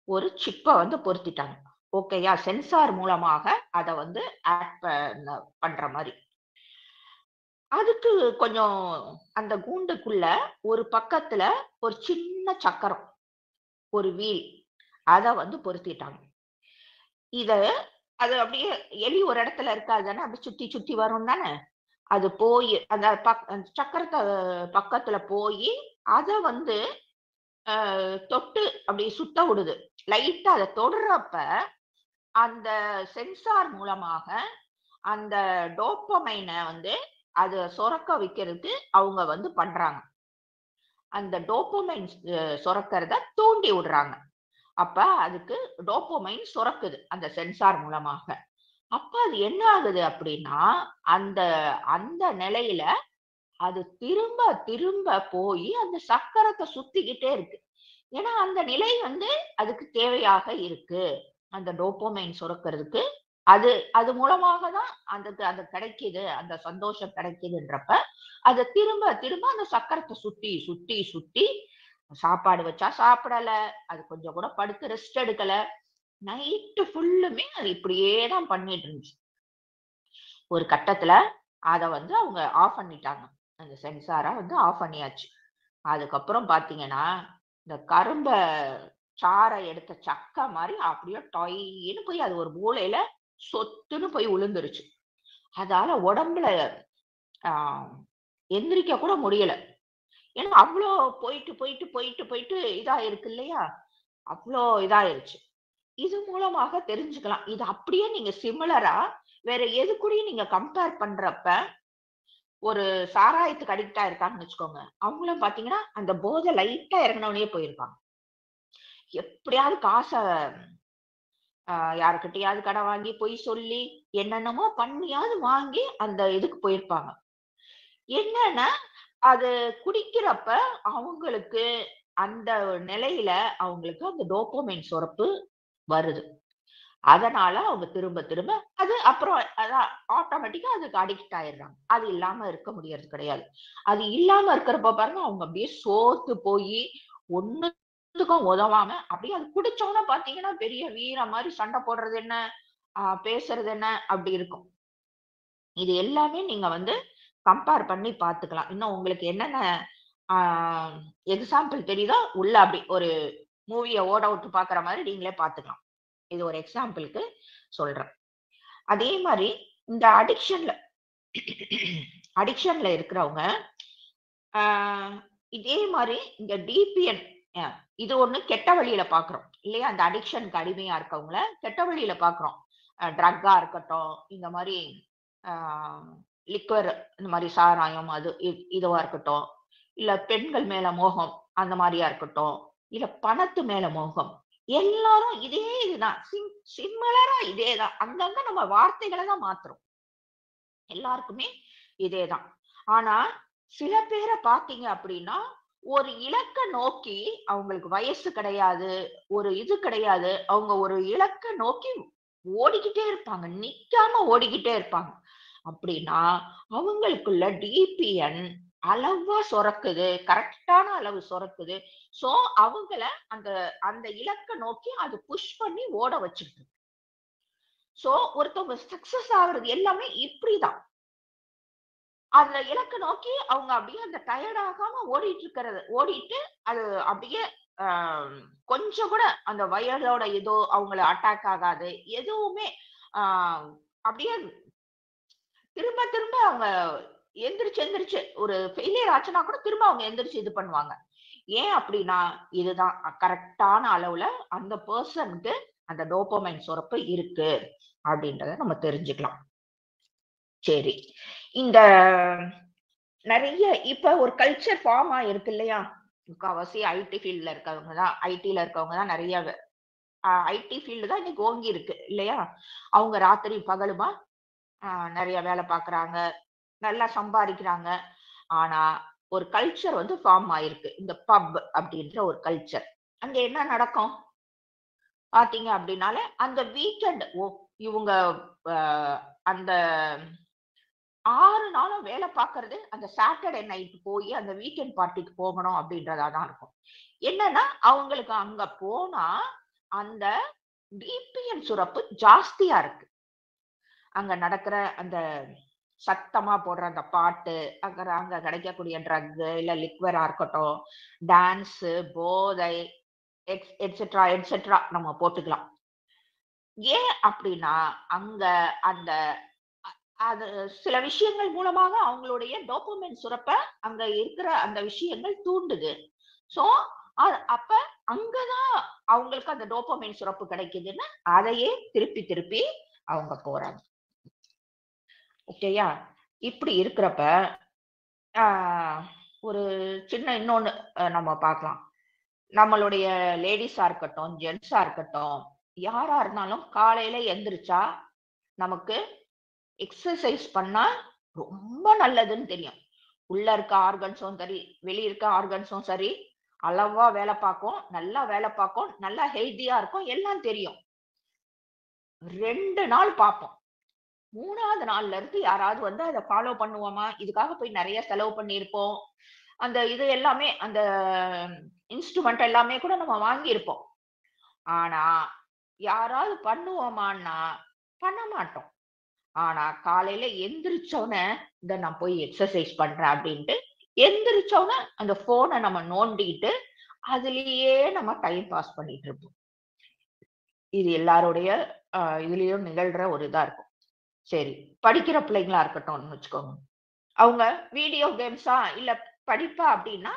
ஒரு சிப்ப வந்து பொருத்திட்டாங்க. ஓகேயா? சென்சார் மூலமாக அத வந்து ஆட் பண்ற மாரி. அதுக்கு கொஞ்சம் அந்த கூண்டுக்குள்ள ஒரு பக்கத்துல ஒரு சின்ன சக்கரம், ஒரு வீல் அத வந்து பொருத்திட்டாங்க. இத அது அப்படியே எலி ஒரு இடத்துல இருக்காது தானே, அப்படி சுத்தி சுத்தி வரும் தானே. அது போயி அந்த அந்த சக்கரத்த பக்கத்துல போயி, அத வந்து தொட்டு அப்படி சுத்த விடுது. லைட்டா அத தொடுறப்ப, அந்த சென்சார் மூலமாக அந்த டோப்பமைன வந்து அத சுரக்க வைக்கிறதுக்கு அவங்க வந்து பண்றாங்க. அந்த டோப்பமைன் சுரக்கிறத தூண்டி விடுறாங்க. அப்ப அதுக்கு டோப்பமைன் சுரக்குது, அந்த சென்சார் மூலமாக. அப்ப அது என்ன ஆகுது அப்படின்னா, அந்த அந்த நிலையில அது திரும்ப திரும்ப போயி அந்த சக்கரத்த சுத்திக்கிட்டே இருக்கு. ஏன்னா, அந்த நிலை வந்து அதுக்கு தேவையாக இருக்கு. அந்த டோப்பமைன் சுரக்கிறதுக்கு. அது அது மூலமாக தான் அதுக்கு அது கிடைக்குது. அந்த சந்தோஷம் கிடைக்குதுன்றப்ப, அத திரும்ப திரும்ப அந்த சக்கரத்த சுத்தி, சுத்தி, சுத்தி சாப்பாடு வச்சா சாப்பிடல. அது கொஞ்சம் கூட படுத்து ரெஸ்ட் எடுக்கல. நைட்டு ஃபுல்லுமே அது இப்படியே தான் பண்ணிட்டு இருந்துச்சு. ஒரு கட்டத்துல அத வந்து அவங்க ஆஃப் பண்ணிட்டாங்க. அந்த சென்சார வந்து ஆஃப் பண்ணியாச்சு. அதுக்கப்புறம் பார்த்தீங்கன்னா, இந்த கரும்ப சாற எடுத்த சக்க மாரி அப்படியே டொய்ன்னு போய் அது ஒரு மூலையில சொத்துன்னு போய் விழுந்துருச்சு. அதால உடம்புல ஆ எந்திரிக்க கூட முடியல. ஏன்னா, அவ்ளோ போயிட்டு, போயிட்டு, போயிட்டு, போயிட்டு இதாயிருக்கு இல்லையா? அவ்ளோ இதாயிருச்சு. இது மூலமாக தெரிஞ்சுக்கலாம். இது அப்படியே நீங்க சிமிலரா வேற எது கூடயும் நீங்க கம்பேர் பண்றப்ப ஒரு சாராயத்துக்கு அடிக்ட் ஆயிருக்காங்கன்னு வச்சுக்கோங்க. அவங்களும் பாத்தீங்கன்னா, அந்த போதை லைட்டா இறங்குனோனயே போயிருப்பாங்க. எப்படியாவது காச யாருக்கிட்டயாவது கடன் வாங்கி, பொய் சொல்லி, என்னென்னமோ பண்ணியாவது வாங்கி அந்த இதுக்கு போயிருப்பாங்க. என்னன்னா, அது குடிக்கிறப்ப அவங்களுக்கு அந்த நிலையில அவங்களுக்கு அந்த டோபமைன் சுரப்பு வருது. அதனால அவங்க திரும்ப திரும்ப அது அப்புறம் அதான் ஆட்டோமேட்டிக்கா அதுக்கு அடிக்ட் ஆயிடுறாங்க. அது இல்லாம இருக்க முடியறது கிடையாது. அது இல்லாம இருக்கிறப்ப பாருங்க, அவங்க அப்படியே சோர்த்து போயி, ஒண்ணுத்துக்கும் உதவாம, அப்படியே அது குடிச்சோன பார்த்தீங்கன்னா, பெரிய வீரன் மாரி சண்டை போடுறது என்ன, பேசுறது என்ன, அப்படி இருக்கும். இது எல்லாமே நீங்க வந்து கம்பேர் பண்ணி பார்த்துக்கலாம். இன்னும் உங்களுக்கு என்னென்ன ஆ எக்ஸாம்பிள் தெரியுதோ, உள்ள அப்படி ஒரு மூவிய ஓட விட்டு பார்க்குற மாரி நீங்களே பார்த்துக்கலாம். இது ஒரு எக்ஸாம்பிள்க்கு சொல்றேன். அதே மாரி இந்த அடிக்ஷன்ல இருக்கிறவங்க, ஆ இதே மாரி இந்த டிபிஎன் அ இது ஒண்ணு கெட்ட வழியில பார்க்குறோம். இல்லையா? அந்த அடிக்ஷனுக்கு அடிமையா இருக்கவங்கள கெட்ட வழியில பார்க்குறோம். ட்ரக்கா இருக்கட்டும், இந்த மாரி ஆ லிக்வர் இந்த மாரி சாராயம் அது இதுவா இருக்கட்டும், இல்ல பெண்கள் மேல மோகம் அந்த மாரியா இருக்கட்டும், இல்ல பணத்து மேல மோகம். எல்லாரும் இதே இதுதான். சிமிலரா இதேதான். அங்கங்க நம்ம வார்த்தைகள தான் மாத்துறோம். எல்லாருக்குமே இதேதான். ஆனா, சில பேர பார்த்தீங்க அப்படின்னா, ஒரு இலக்க நோக்கி அவங்களுக்கு வயசு கிடையாது, ஒரு இது கிடையாது. அவங்க ஒரு இலக்க நோக்கி ஓடிக்கிட்டே இருப்பாங்க. நிக்காம ஓடிக்கிட்டே இருப்பாங்க. அப்படின்னா, அவங்களுக்குள்ள டிபிஎன் அளவா சுரக்குது. கரெக்ட்டான அளவு சுரக்குது. சோ, அவங்கள அந்த அந்த இலக்க நோக்கி அது புஷ் பண்ணி ஓட வச்சுருது. சோ, ஒருத்தவங்க சக்சஸ் ஆகுறது எல்லாமே இப்படிதான். அந்த இலக்க நோக்கி அவங்க அப்படியே அந்த டயர்ட் ஆகாம ஓடிட்டு இருக்கிறது ஓடிட்டு அது அப்படியே ஆ, கொஞ்சம் கூட அந்த வயலோட ஏதோ அவங்கள அட்டாக் ஆகாது. எதுவுமே ஆ, அப்படியே திரும்ப திரும்ப அவங்க எந்திரிச்சு எந்திரிச்சு ஒரு ஃபெயிலியர் ஆச்சுன்னா கூட திரும்ப அவங்க எந்திரிச்சு இது பண்ணுவாங்க. ஏன் அப்படின்னா, இதுதான் கரெக்ட்டான அளவுல அந்த பெர்சனுக்கு அந்த டோபமைன் சுரப்பு இருக்கு அப்படின்றத நம்ம தெரிஞ்சுக்கலாம். சரி. இந்த நெறைய இப்ப ஒரு கல்ச்சர் ஃபார்ம் ஆயிருக்கு இல்லையா? முக்காவாசி ஐடி ஃபீல்ட்ல இருக்கவங்க தான் ஐடில இருக்கவங்க தான் நெறைய ஐடி ஃபீல்டு தான் இன்னைக்கு ஓங்கி இருக்கு இல்லையா? அவங்க ராத்திரி பகலுமா அ நெறைய வேல பார்க்குறாங்க. நல்லா சம்பாரிக்கிறாங்க. ஆனா, ஒரு கல்ச்சர் வந்து ஃபார்ம் ஆயிருக்கு. இந்த பப் அப்படின்ற ஒரு கல்ச்சர். அங்க என்ன நடக்கும்? பார்த்தீங்க அப்படின்னாலே, அந்த வீக்கெண்ட் இவுங்க அ அந்த 6 நாளும் வேல பார்க்கறது, அந்த சாட்டர்டே நைட் போயி அந்த வீக்கெண்ட் பார்ட்டிக்கு போகணும் அப்படின்றதா தான் இருக்கும். என்னன்னா, அவங்களுக்கு அங்க போனா, அந்த பிபிஎன் சுரப்பு ஜாஸ்தியா இருக்கு. அங்க நடக்கிற அந்த சத்தமா போடுற அந்த பாட்டு, அங்க அங்க கிடைக்கக்கூடிய ட்ரக்கு, இல்ல லிக்வரா இருக்கட்டும், டான்ஸு, போதை, எட்செட்ரா, எட்செட்ரா நம்ம போட்டுக்கலாம். ஏன் அப்டின்னா, அங்க அந்த அது சில விஷயங்கள் மூலமாக அவங்களுடைய டோபமைன் சுரப்ப அங்க இருக்கிற அந்த விஷயங்கள் தூண்டுது. ஸோ, அப்ப அங்க தான் அவங்களுக்கு அந்த டோபமைன் சுரப்பு கிடைக்குதுன்னு, அதையே திருப்பி திருப்பி அவங்க போறாங்க. ஓகேயா? இப்படி இருக்கிறப்ப, ஆ ஒரு சின்ன இன்னொன்னு நம்ம பார்க்கலாம். நம்மளுடைய லேடீஸா இருக்கட்டும், ஜென்ட்ஸா இருக்கட்டும், யாரா இருந்தாலும் காலையில எந்திரிச்சா, நமக்கு எக்ஸர்சைஸ் பண்ணா ரொம்ப நல்லதுன்னு தெரியும். உள்ள இருக்க ஆர்கன்ஸும் சரி, வெளிய இருக்க ஆர்கன்ஸும் சரி, அளவா வேல பார்க்கும், நல்லா வேல பார்க்கும், நல்லா ஹெல்த்தியா இருக்கும், எல்லாம் தெரியும். 2 நாள் பார்ப்போம். 3வது நாள்ல இருந்து யாராவது வந்து அத ஃபாலோ பண்ணுவோமா? இதுக்காக போய் நெறைய செலவு பண்ணியிருப்போம். அந்த இது எல்லாமே அந்த இன்ஸ்ட்ருமெண்ட் எல்லாமே கூட நம்ம வாங்கியிருப்போம். ஆனா, யாராவது பண்ணுவோமான்னா, பண்ண மாட்டோம். ஆனா, காலையில எந்திரிச்சோனே, "இத நான் போய் எக்ஸர்சைஸ் பண்றேன்" அப்படின்ட்டு, எந்திரிச்சோனே அந்த ஃபோன நம்ம நோண்டிட்டு, அதிலேயே நம்ம டைம் பாஸ் பண்ணிட்டு இருப்போம். இது எல்லாருடைய இதுலயும் நிகழ்ற ஒரு இதா இருக்கும். சரி, படிக்கிற பிள்ளைங்களா இருக்கட்டும்னு வச்சுக்கோங்க. அவங்க வீடியோ கேம்ஸா, இல்ல படிப்பா அப்படின்னா,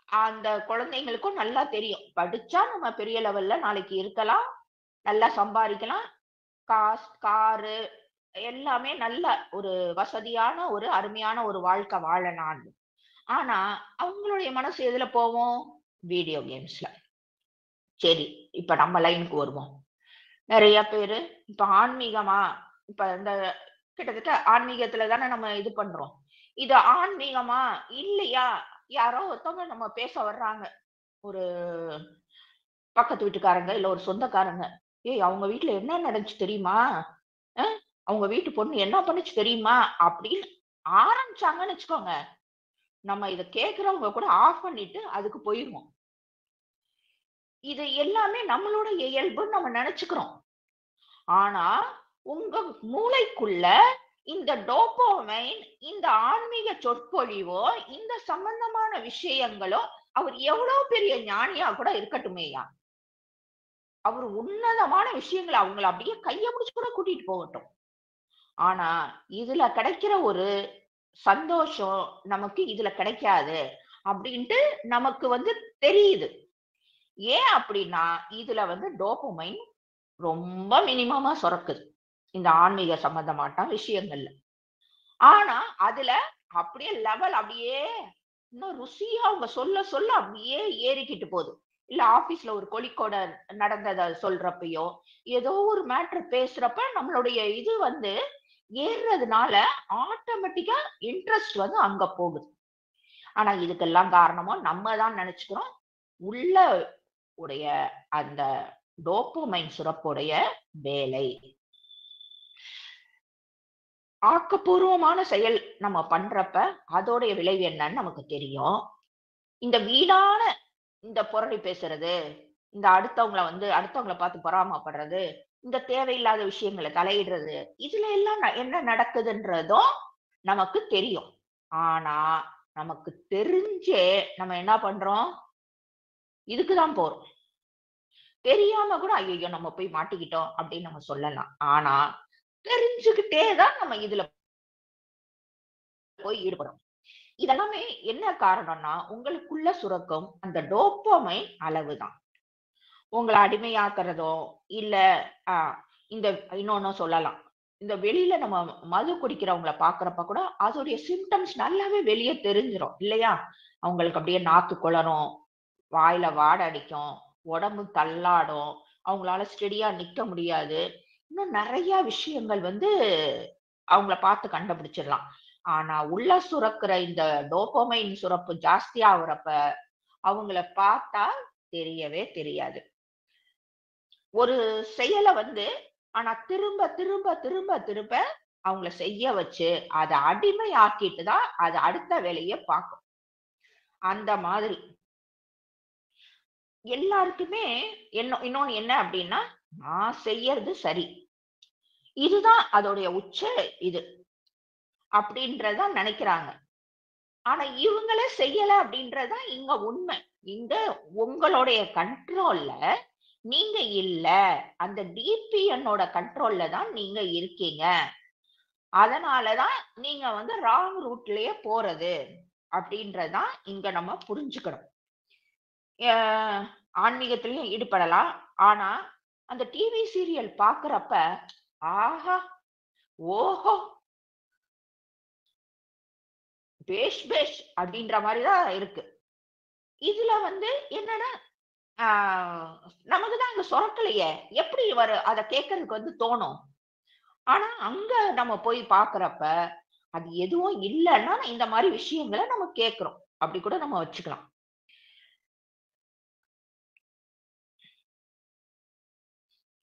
அந்த குழந்தைங்களுக்கும் நல்லா தெரியும். படிச்சா நம்ம பெரிய லெவல்ல நாளைக்கு இருக்கலாம், நல்லா சம்பாரிக்கலாம், காரு எல்லாமே நல்ல ஒரு வசதியான ஒரு அருமையான ஒரு வாழ்க்கை வாழலாம். ஆனா அவங்களுடைய மனசு எதுல போவும்? வீடியோ கேம்ஸ்ல. சரி, இப்ப நம்ம லைனுக்கு வருவோம். நெறைய பேரு இப்ப ஆன்மீகமா, இப்ப இந்த கிட்டத்தட்ட ஆன்மீகத்துல தானே நம்ம இது பண்றோம். இது ஆன்மீகமா? இல்லையா? யாரோ ஒருத்தவங்க நம்ம பேச வர்றாங்க. ஒரு பக்கத்து வீட்டுக்காரங்க, இல்ல ஒரு சொந்தக்காரங்க. "ஏய் அவங்க வீட்ல என்ன நடந்துச்சு தெரியுமா? அ அவங்க வீட்டு பொண்ணு என்ன பண்ணுச்சு தெரியுமா?" அப்படின்னு ஆரம்பிச்சாங்கன்னு வச்சுக்கோங்க. நம்ம இத கேட்கிறவங்க கூட ஆஃப் பண்ணிட்டு அதுக்கு போயிருவோம். இது எல்லாமே நம்மளோட இயல்புன்னு நம்ம நெனச்சுக்கிறோம். ஆனா, உங்க மூளைக்குள்ள இந்த டோபமைன், இந்த ஆன்மீக சொற்பொழிவோ, இந்த சம்பந்தமான விஷயங்களோ, அவர் எவ்வளோ பெரிய ஞானியா கூட இருக்கட்டுமேயா! அவரு உன்னதமான விஷயங்கள அவங்கள அப்படியே கைய பிடிச்சு கூட கூட்டிட்டு போகட்டும். ஆனா, இதுல கிடைக்கிற ஒரு சந்தோஷம் நமக்கு இதுல கிடைக்காது. அப்படின்ட்டு நமக்கு வந்து தெரியுது. ஏன் அப்படின்னா, இதுல வந்து டோபமைன் ரொம்ப மினிமமா சுரக்குது. இந்த ஆன்மீக சம்பந்தமாட்ட விஷயங்கள்ல. ஆனா, அதுல அப்படியே லெவல் அப்படியே இன்னும் ருசியா அவங்க சொல்ல, சொல்ல அப்படியே ஏறிக்கிட்டு போது. இல்ல ஆபீஸ்ல ஒரு கொளிக்கோட நடந்தத சொல்றப்பயோ, ஏதோ ஒரு மேட்டர் பேசுறப்ப நம்மளுடைய இது வந்து ஏறுறதுனால ஆட்டோமேட்டிக்கா இன்ட்ரெஸ்ட் வந்து அங்க போகுது. ஆனா, இதுக்கெல்லாம் காரணமும் நம்ம தான் நெனச்சுக்கிறோம். உள்ள உடைய அந்த டோபமைன் சுரப்புடைய வேலை. ஆக்கப்பூர்வமான செயல் நம்ம பண்றப்ப, அதோடைய விளைவு என்னன்னு நமக்கு தெரியும். இந்த வீணான இந்த புரணி பேசுறது, இந்த அடுத்தவங்கள பார்த்து பொறாமப்படுறது, இந்த தேவையில்லாத விஷயங்கள தலையிடுறது, இதுல எல்லாம் என்ன நடக்குதுன்றதும் நமக்கு தெரியும். ஆனா, நமக்கு தெரிஞ்சே நம்ம என்ன பண்றோம்? இதுக்கு தான் போறோம். தெரியாம கூட ஐய்யய்யோ! நம்ம போய் மாட்டிக்கிட்டோம் அப்படின்னு நம்ம சொல்லலாம். ஆனா, தெரிஞ்சுக்கிட்டே தான் நம்ம இதுல போய் ஈடுபடுறோம். இதெல்லாமே என்ன காரணம்னா, உங்களுக்குள்ள சுரக்கும் அந்த டோபமைன் அளவுதான். உங்கள அடிமையாக்குறதோ, இல்ல அ இந்த இன்னொன்னும் சொல்லலாம். இந்த வெளியில நம்ம மது குடிக்கிறவங்கள பார்க்கிறப்ப கூட, அதோடைய சிம்ப்டம்ஸ் நல்லாவே வெளிய தெரிஞ்சிரும். இல்லையா? அவங்களுக்கு அப்படியே நாக்கு குளறும், வாயில வாடை அடிக்கும், உடம்பு தள்ளாடும், அவங்களால ஸ்டெடியா நிக்க முடியாது. இன்னும் நெறைய விஷயங்கள் வந்து அவங்கள பார்த்து கண்டுபிடிச்சிடலாம். ஆனா, உள்ள சுரக்கிற இந்த டோபமைன் சுரப்பு ஜாஸ்தியாகுறப்ப, அவங்கள பார்த்தா தெரியவே தெரியாது. ஒரு செயல வந்து ஆனா திரும்ப, திரும்ப, திரும்ப, திரும்ப அவங்கள செய்ய வச்சு, அத அடிமையாக்கிட்டு தான் அது அடுத்த வேலைய பார்க்கும். அந்த மாதிரி. எல்லாருக்குமே இன்னொன்னு என்ன அப்டின்னா, நான் செய்யறது சரி. இதுதான் அதோடைய உச்ச இது. அப்டின்றத நெனைக்கிறாங்க. ஆனா இவங்களே செய்யல அப்டின்றது தான் இங்க உண்மை. இங்க உங்களுடைய கண்ட்ரோல்ல நீங்க இல்ல. அந்த டிபிஎன்னோட கண்ட்ரோல்ல தான் நீங்க இருக்கீங்க. அதனால தான் நீங்க வந்து ராங் ரூட்லயே போறது. அப்டின்றது தான் இங்க நம்ம புரிஞ்சுக்கணும். அ ஆன்மீகத்திலயும் ஈடுபடலாம். ஆனா, அந்த டிவி சீரியல் பார்க்குறப்ப, ஆஹா! ஓஹோ! பேஷ் பேஷ் அப்டின்ற மாரி தான் இருக்கு. இதுல வந்து என்னன்னா, ஆ நமக்கு தான் அங்க சொரக்கலையே! எப்படி அத கேட்கறதுக்கு வந்து தோணும்? ஆனா, அங்க நம்ம போய் பார்க்குறப்ப, அது எதுவும் இல்லன்னா, இந்த மாரி விஷயங்கள நம்ம கேட்கிறோம். அப்படி கூட நம்ம வச்சுக்கலாம்.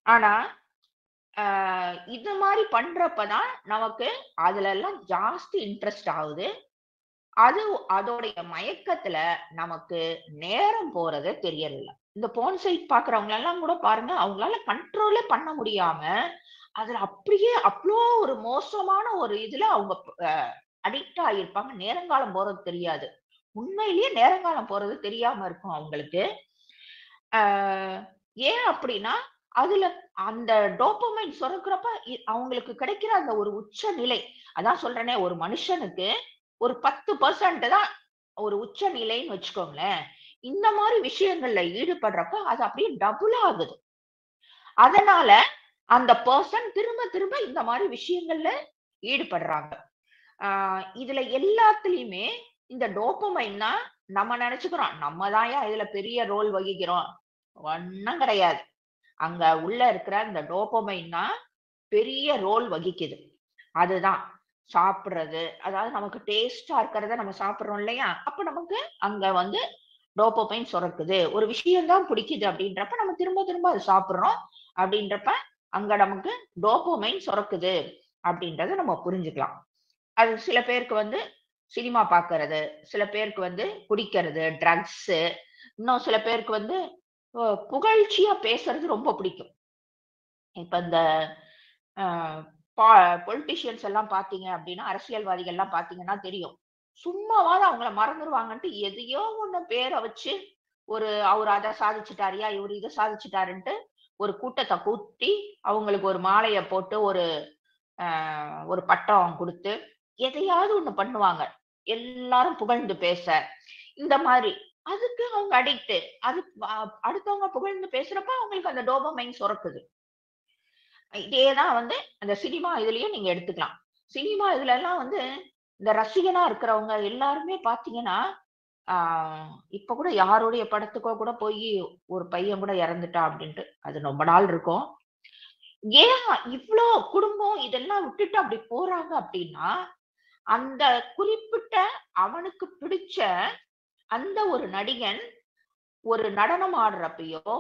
ஆனா, ஆ இது மாரி பண்றப்ப தான் நமக்கு அதுலலாம் ஜாஸ்தி இன்ட்ரெஸ்ட் ஆகுது. அது அதோடைய மயக்கத்துல நமக்கு நேரம் போறதே தெரியறதில்ல. இந்த போர்ன் சைட் பார்க்குறவங்களலாம் கூட பாருங்க, அவங்களால கண்ட்ரோலே பண்ண முடியாம, அதுல அப்படியே அவ்ளோ ஒரு மோசமான ஒரு இதுல அவங்க அடிக்ட் ஆகியிருப்பாங்க. நேரங்காலம் போறது தெரியாது. உண்மையிலேயே நேரங்காலம் போறது தெரியாம இருக்கும் அவங்களுக்கு. ஆ ஏன் அப்படின்னா, அதுல அந்த டோபமைன் சுரக்கிறப்ப அவங்களுக்கு கிடைக்கிற அந்த ஒரு உச்ச நிலை. அதான் சொல்றேனே, ஒரு மனுஷனுக்கு ஒரு 10% தான் ஒரு உச்ச நிலைன்னு வச்சுக்கோங்களேன். இந்த மாரி விஷயங்கள்ல ஈடுபடுறப்ப, அது அப்படியே டபுள் ஆகுது. அதனால அந்த பர்சன் திரும்ப திரும்ப இந்த மாதிரி விஷயங்கள்ல ஈடுபடுறாங்க. இதுல எல்லாத்துலயுமே இந்த டோபமைன் தான் நம்ம நினைச்சுக்கிறோம். நம்ம தான்யா இதுல பெரிய ரோல் வகிக்கிறோம். ஒண்ணும் கிடையாது. அங்க உள்ள இருக்கிற இந்த டோபமைன் தான் பெரிய ரோல் வகிக்குது. அதுதான் சாப்பிடுறது. அதாவது நமக்கு டேஸ்ட்டா இருக்கிறத நம்ம சாப்பிடுறோம் இல்லையா? அப்ப நமக்கு அங்க வந்து டோபமைன் சுரக்குது. ஒரு விஷயம் தான் பிடிக்குது அப்படின்றப்ப நம்ம திரும்ப திரும்ப அத சாப்பிடுறோம். அப்படின்றப்ப அங்க நமக்கு டோபமைன் சுரக்குது அப்படின்றத நம்ம புரிஞ்சுக்கலாம். அது சில பேருக்கு வந்து சினிமா பார்க்கறது, சில பேருக்கு வந்து குடிக்கிறது, ட்ரக்ஸு, இன்னும் சில பேருக்கு வந்து புகழ்ச்சியா பேசுறது ரொம்ப பிடிக்கும். இப்ப இந்த அ பா பொலிட்டீஷியன்ஸ் எல்லாம் பார்த்தீங்க அப்படின்னா, அரசியல்வாதிகள்லாம் பார்த்தீங்கன்னா தெரியும். சும்மாவாவது அவங்கள மறந்துருவாங்கன்ட்டு எதையோ ஒண்ணு பேர வச்சு, அவரு அத சாதிச்சுட்டாருய்யா, இவரு இத சாதிச்சுட்டாருன்ட்டு ஒரு கூட்டத்த கூட்டி, அவங்களுக்கு ஒரு மாலைய போட்டு, அ ஒரு பட்டம் குடுத்து, எதையாவது ஒண்ணு பண்ணுவாங்க. எல்லாரும் புகழ்ந்து பேச. இந்த மாரி. அதுக்கு அவங்க அடிக்ட்டு. அது அடுத்தவங்க புகழ்ந்து பேசுறப்ப அவங்களுக்கு அந்த டோபமைன் சுரக்குது. இதே தான் வந்து அந்த சினிமா இதுலயும் நீங்க எடுத்துக்கலாம். சினிமா இதுலலாம் வந்து இந்த ரசிகனா இருக்கிறவங்க எல்லாருமே பார்த்தீங்கன்னா, ஆ இப்ப கூட யாருடைய படத்துக்கோ கூட போயி ஒரு பையன் கூட இறந்துட்டான் அப்டின்ட்டு. அது ரொம்ப நாள் இருக்கும். ஏன் இவ்ளோ குடும்பம் இதெல்லாம் விட்டுட்டு அப்டி போறாங்க அப்டின்னா, அந்த குறிப்பிட்ட அவனுக்கு பிடிச்ச அந்த ஒரு நடிகன் ஒரு நடனம் ஆடுறப்பயோ,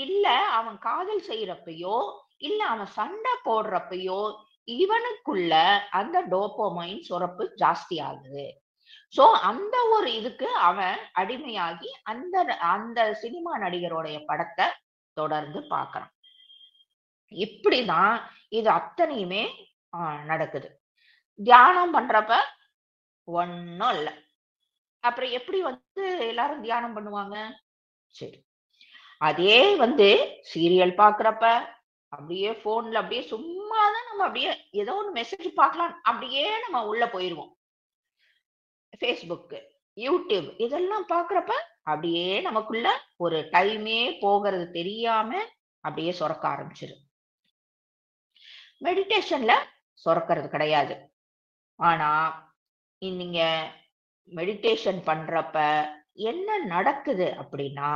இல்ல அவன் காதல் செய்றப்பயோ, இல்ல அவன் சண்டை போடுறப்பயோ, இவனுக்குள்ள அந்த டோபமைன் சுரப்பு ஜாஸ்தி ஆகுது. சோ அந்த ஒரு இதுக்கு அவன் அடிமையாகி அந்த அந்த சினிமா நடிகருடைய படத்த தொடர்ந்து பார்க்குறான். இப்படிதான் இது அத்தனையுமே நடக்குது. தியானம் பண்றப்ப ஒண்ணும் இல்ல. அப்புறம் எப்படி வந்து எல்லாரும் தியானம் பண்ணுவாங்க? சரி. அதே வந்து சீரியல் பார்க்குறப்ப, அப்படியே ஃபோன்ல அப்படியே சும்மா தான் நம்ம அப்படியே ஏதோ ஒண்ணு மெசேஜ் பார்க்கலாம். அப்படியே நம்ம உள்ள போயிருவோம். Facebook, YouTube இதெல்லாம் பார்க்குறப்ப, அப்படியே நமக்குள்ள ஒரு டைமே போகிறது தெரியாம அப்படியே சொரக்க ஆரம்பிச்சுரும். மெடிடேஷன்ல சொரக்கிறது கிடையாது. ஆனா, நீங்க மெடிடேஷன் பண்றப்ப என்ன நடக்குது அப்படின்னா,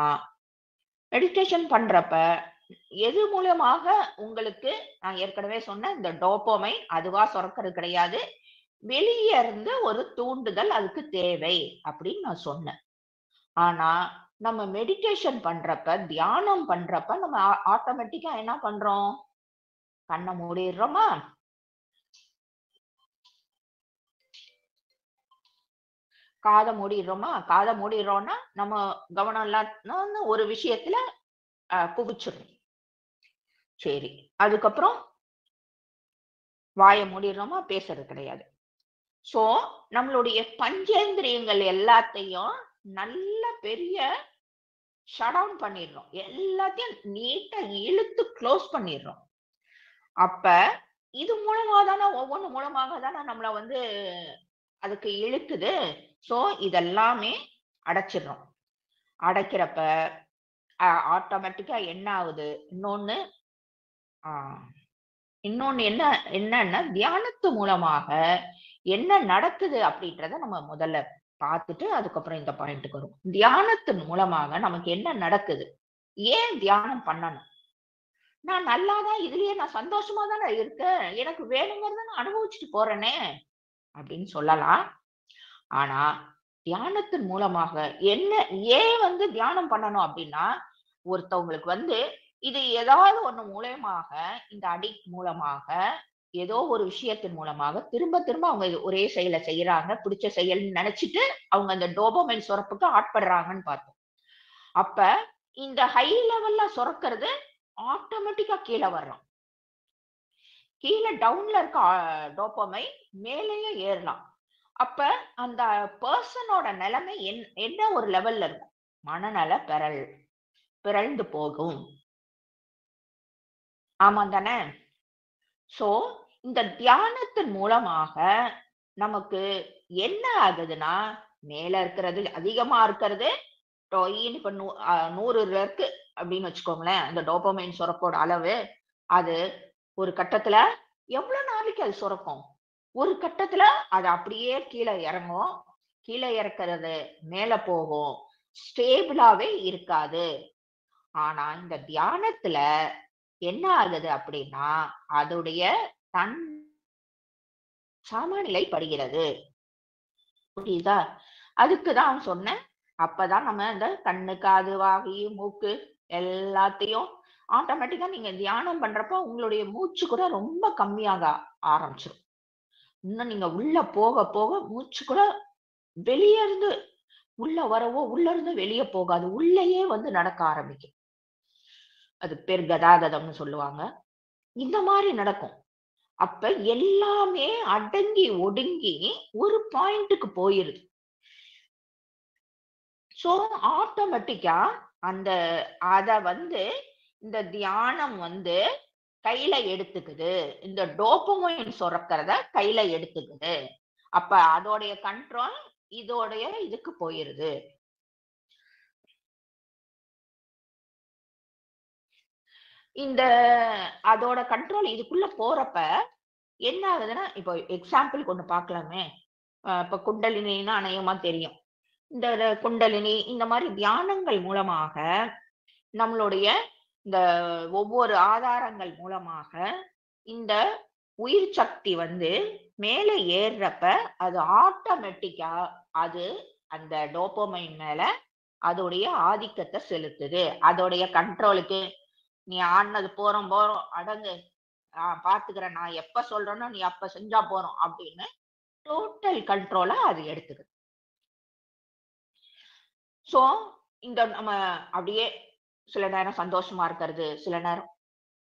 மெடிடேஷன் பண்றப்ப எது மூலமாக உங்களுக்கு நான் ஏற்கனவே சொன்ன இந்த டோபமைன் அதுவா சுரக்கிறது கிடையாது. வெளிய இருந்து ஒரு தூண்டுதல் அதுக்கு தேவை அப்படின்னு நான் சொன்னேன். ஆனா, நம்ம மெடிடேஷன் பண்றப்ப, தியானம் பண்றப்ப நம்ம ஆட்டோமேட்டிக்கா என்ன பண்றோம்? கண்ண மூடிர்றோமா? காத மூடிர்றோமா? காத மூடிர்றோம்னா, நம்ம கவனம் எல்லாம் ஒரு விஷயத்துல குவிச்சிரும். சரி. அதுக்கப்புறம் வாய மூடிர்றோமா? பேசுறது கிடையாது. சோ, நம்மளுடைய பஞ்சேந்திரியங்கள் எல்லாத்தையும் நல்ல பெரிய ஷட் டவுன் பண்ணிடுறோம். எல்லாத்தையும் நீட்டா இழுத்து க்ளோஸ் பண்ணிடுறோம். அப்ப இது மூலமா தான ஒவ்வொன்னு மூலமாக தான நம்மள வந்து அதுக்கு இழுக்குது. சோ, இதெல்லாமே அடைச்சிடுறோம். அடைக்கிறப்ப ஆட்டோமேட்டிக்கா என்ன ஆகுது? ஆ இன்னொன்னு என்னன்னா, தியானத்து மூலமாக என்ன நடக்குது அப்படின்றத நம்ம முதல்ல பார்த்துட்டு, அதுக்கப்புறம் இந்த பாயிண்ட்க்கு வருவோம். தியானத்தின் மூலமாக நமக்கு என்ன நடக்குது? ஏன் தியானம் பண்ணணும்? நான் நல்லா தான் இதுலயே நான் சந்தோஷமா தானே இருக்கேன். எனக்கு வேணுங்கிறத நான் அனுபவிச்சுட்டு போறேனே! அப்படின்னு சொல்லலாம். ஆனா, தியானத்தின் மூலமாக என்ன ஏன் வந்து தியானம் பண்ணணும் அப்படின்னா, ஒருத்தவங்களுக்கு வந்து இது ஏதாவது ஒண்ணு மூலியமாக, இந்த அடிக்ட் மூலமாக, ஏதோ ஒரு விஷயத்தின் மூலமாக திரும்ப திரும்ப அவங்க ஒரே செயல செய்யறாங்க. பிடிச்ச செயல்ன்னு நெனச்சுட்டு, அவங்க அந்த டோபமைன் சுரப்புக்கு ஆட்படுறாங்கன்னு பார்த்தோம். அப்ப இந்த ஹை லெவல்ல சுரக்கிறது ஆட்டோமேட்டிக்கா கீழ வரணும். கீழ டவுன்ல இருக்க டோபமைன் மேலேயும் ஏறலாம். அப்ப அந்த பெர்சனோட நிலைமை என்ன ஒரு லெவல்ல இருக்கும்? மனநல பிறழ்ந்து போகும். ஆமா தானே? சோ, இந்த தியானத்தின் மூலமாக நமக்கு என்ன ஆகுதுன்னா, மேல இருக்கிறது அதிகமா இருக்கிறது டொய்ன்னு இப்ப 100ல இருக்கு அப்படின்னு வச்சுக்கோங்களேன். அந்த டோபமைன் சுரப்போட அளவு. அது ஒரு கட்டத்துல எவ்வளவு நாளைக்கு அது சுரக்கும்? ஒரு கட்டத்துல அது அப்படியே கீழே இறங்கும். கீழே இறக்குறது மேல போகும். ஸ்டேபிளாவே இருக்காது. ஆனா இந்த தியானத்துல என்ன ஆகுது அப்படின்னா, அதோடைய தன் சமநிலைப்படுகிறது. புரியுதா? அதுக்குதான் சொன்னேன். அப்பதான் நம்ம இந்த கண்ணு, காது, வாய், மூக்கு எல்லாத்தையும் ஆட்டோமேட்டிக்கா நீங்க தியானம் பண்றப்போ உங்களுடைய மூச்சு கூட ரொம்ப கம்மியாக ஆரம்பிச்சிரும். இன்னும் நீங்க உள்ள போக போக மூச்சு கூட வெளிய இருந்து உள்ள வரவோ, உள்ள இருந்து வெளிய போகாது. உள்ளேயே வந்து நடக்க ஆரம்பிக்கும். அது பேர் கதாகதம்னு சொல்லுவாங்க. இந்த மாரி நடக்கும். அப்ப எல்லாமே அடங்கி ஒடுங்கி ஒரு பாயிண்ட்க்கு போயிருது. சோ ஆட்டோமேட்டிக்கா அந்த அத வந்து இந்த தியானம் வந்து கையில எடுத்துக்குது. இந்த டோபமைன் சுரக்கிறத கையில எடுத்துக்குது. அப்ப அதோடைய கண்ட்ரோல் இதோடைய இதுக்கு போயிருது. இந்த அதோட கண்ட்ரோல் இதுக்குள்ள போறப்ப என்ன ஆகுதுன்னா, இப்போ எக்ஸாம்பிள்க்கு ஒண்ணு பார்க்கலாமே. இப்ப குண்டலினின்னா அநேகமா தெரியும். இந்த குண்டலினி இந்த மாரி தியானங்கள் மூலமாக நம்மளுடைய இந்த ஒவ்வொரு ஆதாரங்கள் மூலமாக இந்த உயிர் சக்தி வந்து மேல ஏறுறப்ப அது ஆட்டோமேட்டிக்கா அது அந்த டோபமைன் மேல அதோடைய ஆதிக்கத்தை செலுத்துது. அதோடைய கண்ட்ரோலுக்கு நீ ஆடினது போறோம் போறோம் அடங்கு, பாத்துக்கிறேன், நான் எப்ப சொல்றேனோ நீ அப்ப செஞ்சா போறோம் அப்படின்னு டோட்டல் கண்ட்ரோல அது எடுத்துக்குது. சோ இந்த நம்ம அப்படியே சில நேரம் சந்தோஷமா இருக்கிறது, சில நேரம்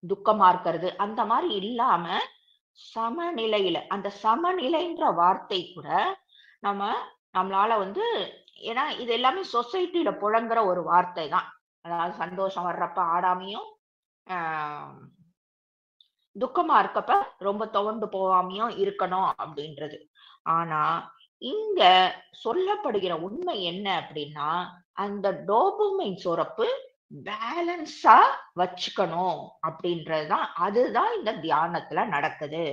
துக்கமா இருக்கிறது, அந்த மாதிரி இல்லாம சமநிலையில அந்த சமநிலைன்ற வார்த்தை கூட நம்ம நம்மளால வந்து, ஏன்னா இது எல்லாமே சொசைட்டில புழங்குற ஒரு வார்த்தை தான். அதாவது சந்தோஷம் வர்றப்ப ஆடாமையும், ஆஹ் துக்கமா இருக்கப்ப ரொம்ப துவண்டு போகாமையும் இருக்கணும் அப்படின்றது. ஆனா இங்க சொல்லப்படுகிற உண்மை என்ன அப்படின்னா, அந்த டோபமைன் சுரப்பு பேலன்ஸா வச்சுக்கணும் அப்படின்றதுதான். அதுதான் இந்த தியானத்துல நடக்குது.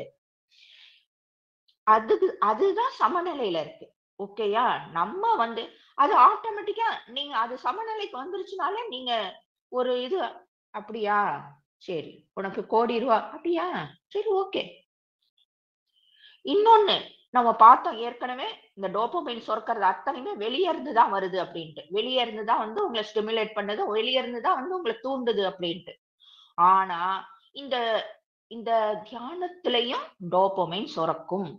அதுதான் சமநிலையில இருக்கு. ஓகேயா? நம்ம வந்து அது ஆட்டோமேட்டிக்கா நீங்க அது சமநிலைக்கு வந்துருச்சுனாலே நீங்க ஒரு இது, அப்படியா? சரி. உனக்கு ₹1,00,00,000 அப்படியா? சரி, ஓகே. இன்னொன்னு நம்ம பார்த்தோம் ஏற்கனவே, இந்த டோபமைன் சுரக்கிறது அத்தனையுமே வெளிய இருந்து தான் வருது அப்படின்ட்டு. வெளிய இருந்து தான் வந்து உங்கள ஸ்டிமுலேட் பண்ணுது. வெளிய இருந்து தான் வந்து உங்கள தூண்டுது அப்படின்ட்டு. ஆனா இந்த இந்த தியானத்திலயும் டோபமைன் சுரக்கும்.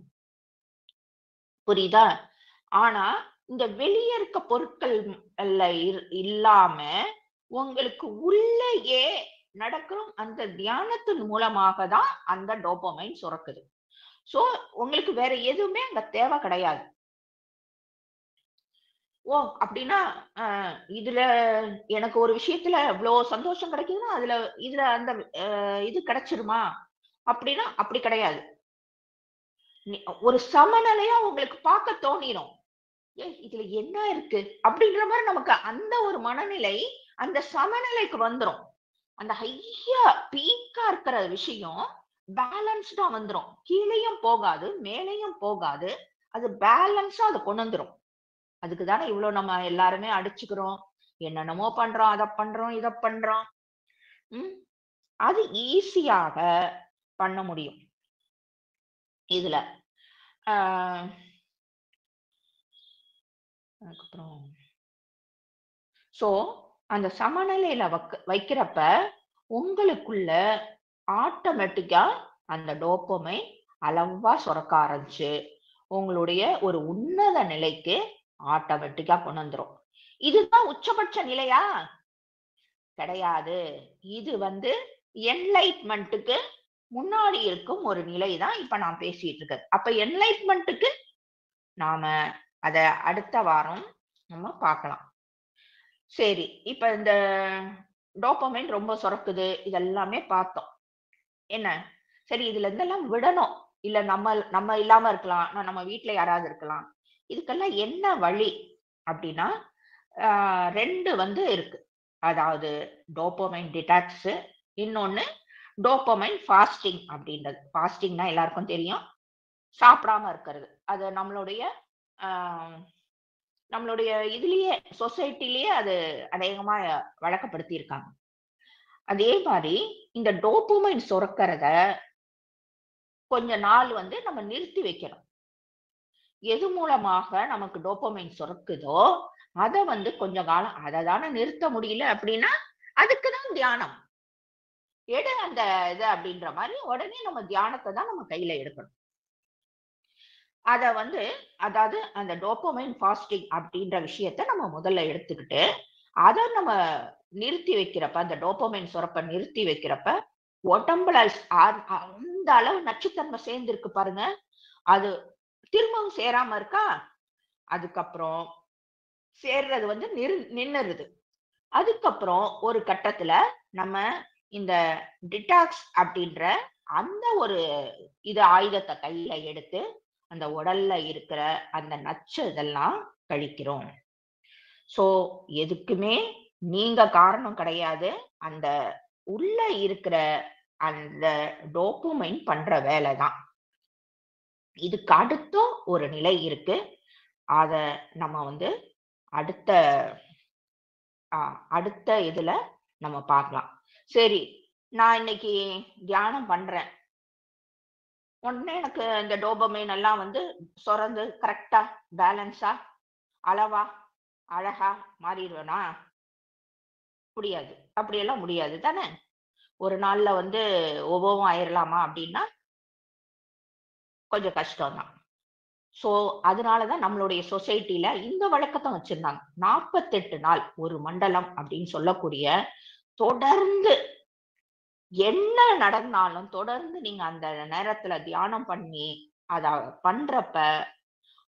புரியுதா? ஆனா இந்த வெளிய இருக்க பொருட்கள் அல்ல இல்லாம உங்களுக்கு உள்ளேயே நடக்கும் அந்த தியானத்தின் மூலமாக தான் அந்த டோபமைன் சுரக்குது. சோ உங்களுக்கு வேற எதுவுமே அங்க தேவை கிடையாது. ஓ! அப்படின்னா, அ இதுல எனக்கு ஒரு விஷயத்துல இவ்ளோ சந்தோஷம் கிடைக்குதுன்னா, இதுல அந்த இது கிடைச்சிருமா? அப்படின்னா, அப்படி கிடையாது. நி ஒரு சமநிலையா உங்களுக்கு பார்க்க தோணிரும். இதுல என்ன இருக்கு? அப்படின்ற மாரி நமக்கு அந்த ஒரு மனநிலை, அந்த சமநிலைக்கு வந்துரும். அந்த ஹையா பீக்கா இருக்கிற விஷயம் பேலன்ஸ்டா வந்துரும். கீழயும் போகாது, மேலயும் போகாது. அது பேலன்ஸா அத கொண்டு வந்துரும். அதுக்கு தானே இவ்ளோ நம்ம எல்லாருமே அடிச்சுக்கிறோம். என்னென்னமோ பண்றோம், அத பண்றோம், இத பண்றோம். ம். அது ஈஸியாக பண்ண முடியும். இதுல. ஆ அதுக்கப்புறம் சோ, அந்த சமநிலையில வைக்கிறப்ப உங்களுக்குள்ள ஆட்டோமேட்டிக்கா அந்த டோபமைன் அளவா சுரக்க ஆரம்பிச்சு, உங்களுடைய ஒரு உன்னத நிலைக்கு ஆட்டோமேட்டிக்கா கொண்டு வந்துரும். இதுதான் உச்சபட்ச நிலையா? கிடையாது. இது வந்து என்லைட்மென்ட்க்கு முன்னாடி இருக்கும் ஒரு நிலை தான் இப்ப நான் பேசிட்டு இருக்கேன். அப்ப என்லைட்மென்ட்க்கு நாம அத அடுத்த வாரம் நம்ம பார்க்கலாம். சரி. இப்ப இந்த டோபமைன் ரொம்ப சுரக்குது. இதெல்லாமே பார்த்தோம். என்ன? சரி, இதுல இருந்தெல்லாம் விடணும். இல்ல நம்ம நம்ம இல்லாம இருக்கலாம். நம்ம வீட்ல யாராவது இருக்கலாம். இதுக்கெல்லாம் என்ன வழி? அப்டின்னா, 2 வந்து இருக்கு. அதாவது டோபமைன் டிடாக்ஸ், இன்னொன்னு டோபமைன் ஃபாஸ்டிங் அப்படின்றது. ஃபாஸ்டிங்னா எல்லாருக்கும் தெரியும். சாப்பிடாம இருக்கிறது. அது நம்மளுடைய ஆ நம்மளுடைய இதுலயே சொசைட்டிலயே அது அநேகமா வழக்கப்படுத்தியிருக்காங்க. அதே மாரி இந்த டோபமைன் சுரக்கிறத கொஞ்ச நாள் வந்து நம்ம நிறுத்தி வைக்கணும். எது மூலமாக நமக்கு டோபமைன் சுரக்குதோ, அத வந்து கொஞ்ச காலம் அத தானே நிறுத்த முடியல அப்படின்னா, அதுக்கு தான் தியானம். எடு அந்த இத அப்படின்ற மாரி உடனே நம்ம தியானத்த தான் நம்ம கையில எடுக்கணும். அத வந்து அதாவது அந்த டோபமைன் ஃபாஸ்டிங் அப்படின்ற விஷயத்த நம்ம முதல்ல எடுத்துக்கிட்டு, அத நம்ம நிறுத்தி வைக்கிறப்ப, அந்த டோபமைன் சுரப்ப நிறுத்தி வைக்கிறப்ப, உடம்புல அந்த அளவு நச்சுத்தன்மை சேர்ந்திருக்கு பாருங்க. அது திரும்பவும் சேராம இருக்கா? அதுக்கப்புறம் சேர்றது வந்து நின்னுருது. அதுக்கப்புறம் ஒரு கட்டத்துல நம்ம இந்த டிடாக்ஸ் அப்படின்ற அந்த ஒரு ஆயுதத்த கையில எடுத்து, அந்த உடல்ல இருக்கிற அந்த நச்சு இதெல்லாம் கழிக்கிறோம். ஸோ எதுக்குமே நீங்க காரணம் கிடையாது. அந்த உள்ள இருக்கிற அந்த டோபமைன் பண்ற வேலை தான். இதுக்கு அடுத்தும் ஒரு நிலை இருக்கு. அத நம்ம வந்து அடுத்த அடுத்த இதுல நம்ம பார்க்கலாம். சரி, நான் இன்னைக்கு தியானம் பண்றேன். உடனே எனக்கு இந்த டோபமைன் எல்லாம் வந்து சுரந்து கரெக்ட்டா, பேலன்ஸா, அளவா, அழகா மாறிருவேனா? முடியாது. அப்படியெல்லாம் முடியாது தானே! ஒரு நாள்ல வந்து ஒபவும் ஆயிரலாமா அப்படின்னா, கொஞ்சம் கஷ்டம் தான். ஸோ, அதனால தான் நம்மளுடைய சொசைட்டில இந்த வழக்கத்த வச்சிருந்தாங்க. 48 நாள் ஒரு மண்டலம் அப்படின்னு சொல்லக்கூடிய தொடர்ந்து என்ன நடந்தாலும் தொடர்ந்து நீங்க அந்த நேரத்துல தியானம் பண்ணி, அத பண்றப்ப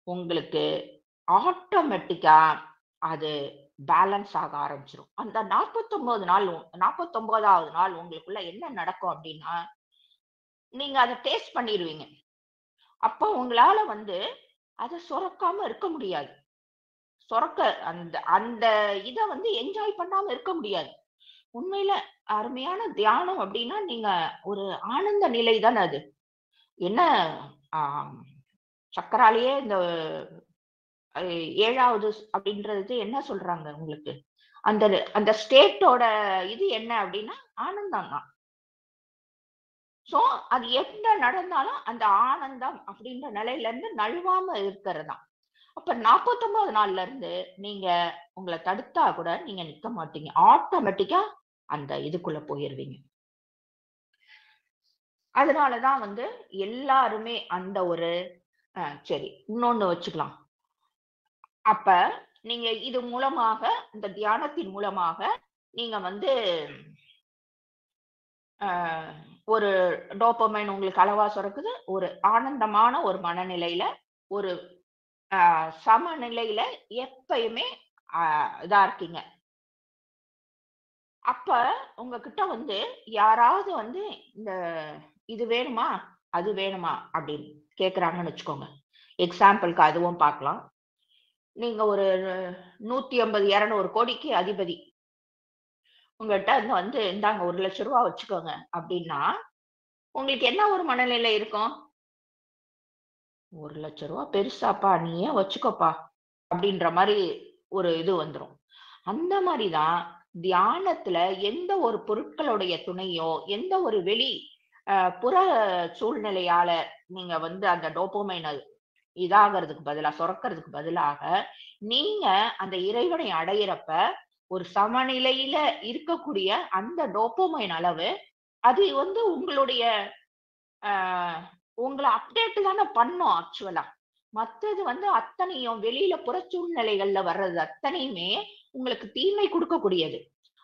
உங்களுக்கு ஆட்டோமேட்டிக்கா அது பேலன்ஸ் ஆக ஆரம்பிச்சுரும். அந்த 49 நாள் 49வது நாள் உங்களுக்குள்ள என்ன நடக்கும் அப்படின்னா, நீங்க அத டேஸ்ட் பண்ணிருவீங்க. அப்போ உங்களால வந்து அத சுரக்காம இருக்க முடியாது. சொரக்க அந்த அந்த இத வந்து என்ஜாய் பண்ணாம இருக்க முடியாது. உண்மையில அருமையான தியானம் அப்டின்னா, நீங்க ஒரு ஆனந்த நிலை தான அது. என்ன ஆ சக்கராலயே இந்த அ 7வது அப்டின்றது என்ன சொல்றாங்க உங்களுக்கு? அந்த அந்த ஸ்டேட்டோட இது என்ன அப்டின்னா, ஆனந்தம் தான். ஸோ, அது என்ன நடந்தாலும் அந்த ஆனந்தம் அப்டின்ற நிலையில இருந்து நழுவாம இருக்கிறது தான். அப்ப 49 நாள்ல இருந்து நீங்க உங்கள தடுத்தா கூட நீங்க நிக்க மாட்டீங்க. ஆட்டோமேட்டிக்கா அந்த இதுக்குள்ள போயிருவீங்க. அதனால தான் வந்து எல்லாருமே அந்த ஒரு சரி இன்னொன்னு வச்சுக்கலாம். அப்ப நீங்க இது மூலமாக இந்த தியானத்தின் மூலமாக நீங்க வந்து அ ஒரு டோபமைன் உங்களுக்கு அளவா சுரக்குது. ஒரு ஆனந்தமான ஒரு மனநிலையில, ஒரு சமநிலையில எப்பயுமே அ இதா இருக்கீங்க. அப்ப உங்ககிட்ட வந்து யாராவது வந்து இந்த இது வேணுமா? அது வேணுமா? அப்படின்னு கேட்கறாங்கன்னு வச்சுக்கோங்க. எக்ஸாம்பிள்க்கு அதுவும் பார்க்கலாம். நீங்க ஒரு 150, 200 கோடிக்கு அதிபதி. உங்கள்ட்ட இருந்து வந்து இந்தாங்க ரூ. 1,00,000 வச்சுக்கோங்க அப்படின்னா, உங்களுக்கு என்ன ஒரு மனநிலை இருக்கும்? ரூ. 1,00,000 பெருசாப்பா, நீயே வச்சுக்கோப்பா அப்படின்ற மாரி ஒரு இது வந்துரும். அந்த மாரி தான் தியானத்துல எந்த ஒரு பொருட்களுடைய துணையோ, எந்த ஒரு வெளி புற சூழ்நிலையால நீங்க வந்து அந்த டோபமைன இதாகறதுக்கு பதிலா சுரக்கிறதுக்கு பதிலாக, நீங்க அந்த இறைவனை அடையிறப்ப, ஒரு சமநிலையில இருக்கக்கூடிய அந்த டோபமைன் அளவு, அது வந்து உங்களுடைய அ உங்கள அப்டேட் தான பண்ணும் ஆக்சுவலா. மத்தது வந்து அத்தனையும் வெளியில புற சூழ்நிலைகள்ல வர்றது அத்தனையுமே உங்களுக்கு தீமை குடுக்கக்கூடியது.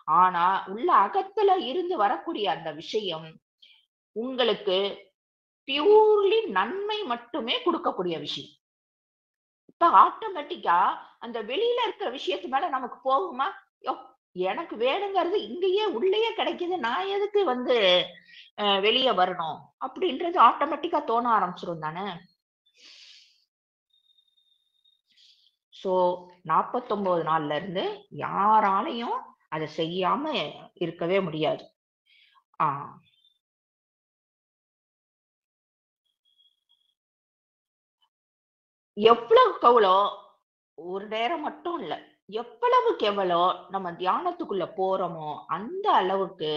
ஆனா, உள்ள அகத்துல இருந்து வரக்கூடிய அந்த விஷயம், உங்களுக்கு பியூர்லி நன்மை மட்டுமே குடுக்கக்கூடிய விஷயம். இப்ப ஆட்டோமேட்டிக்கா அந்த வெளியில இருக்கிற விஷயத்து மேல நமக்கு போகுமா? யோ! எனக்கு வேணுங்கிறது இங்கேயே உள்ளயே கிடைக்குது. நான் எதுக்கு வந்து வெளிய வரணும்? அப்படின்றது ஆட்டோமேட்டிக்கா தோண ஆரம்பிச்சுரும் தானே! ஸோ 49 நாள்ல இருந்து யாராலயும் அத செய்யாம இருக்கவே முடியாது. ஆ எவ்வளவுக்கு எவ்வளோ ஒரு நேரம் மட்டும் இல்ல. எவ்வளவுக்கு எவ்வளோ நம்ம தியானத்துக்குள்ள போறோமோ, அந்த அளவுக்கு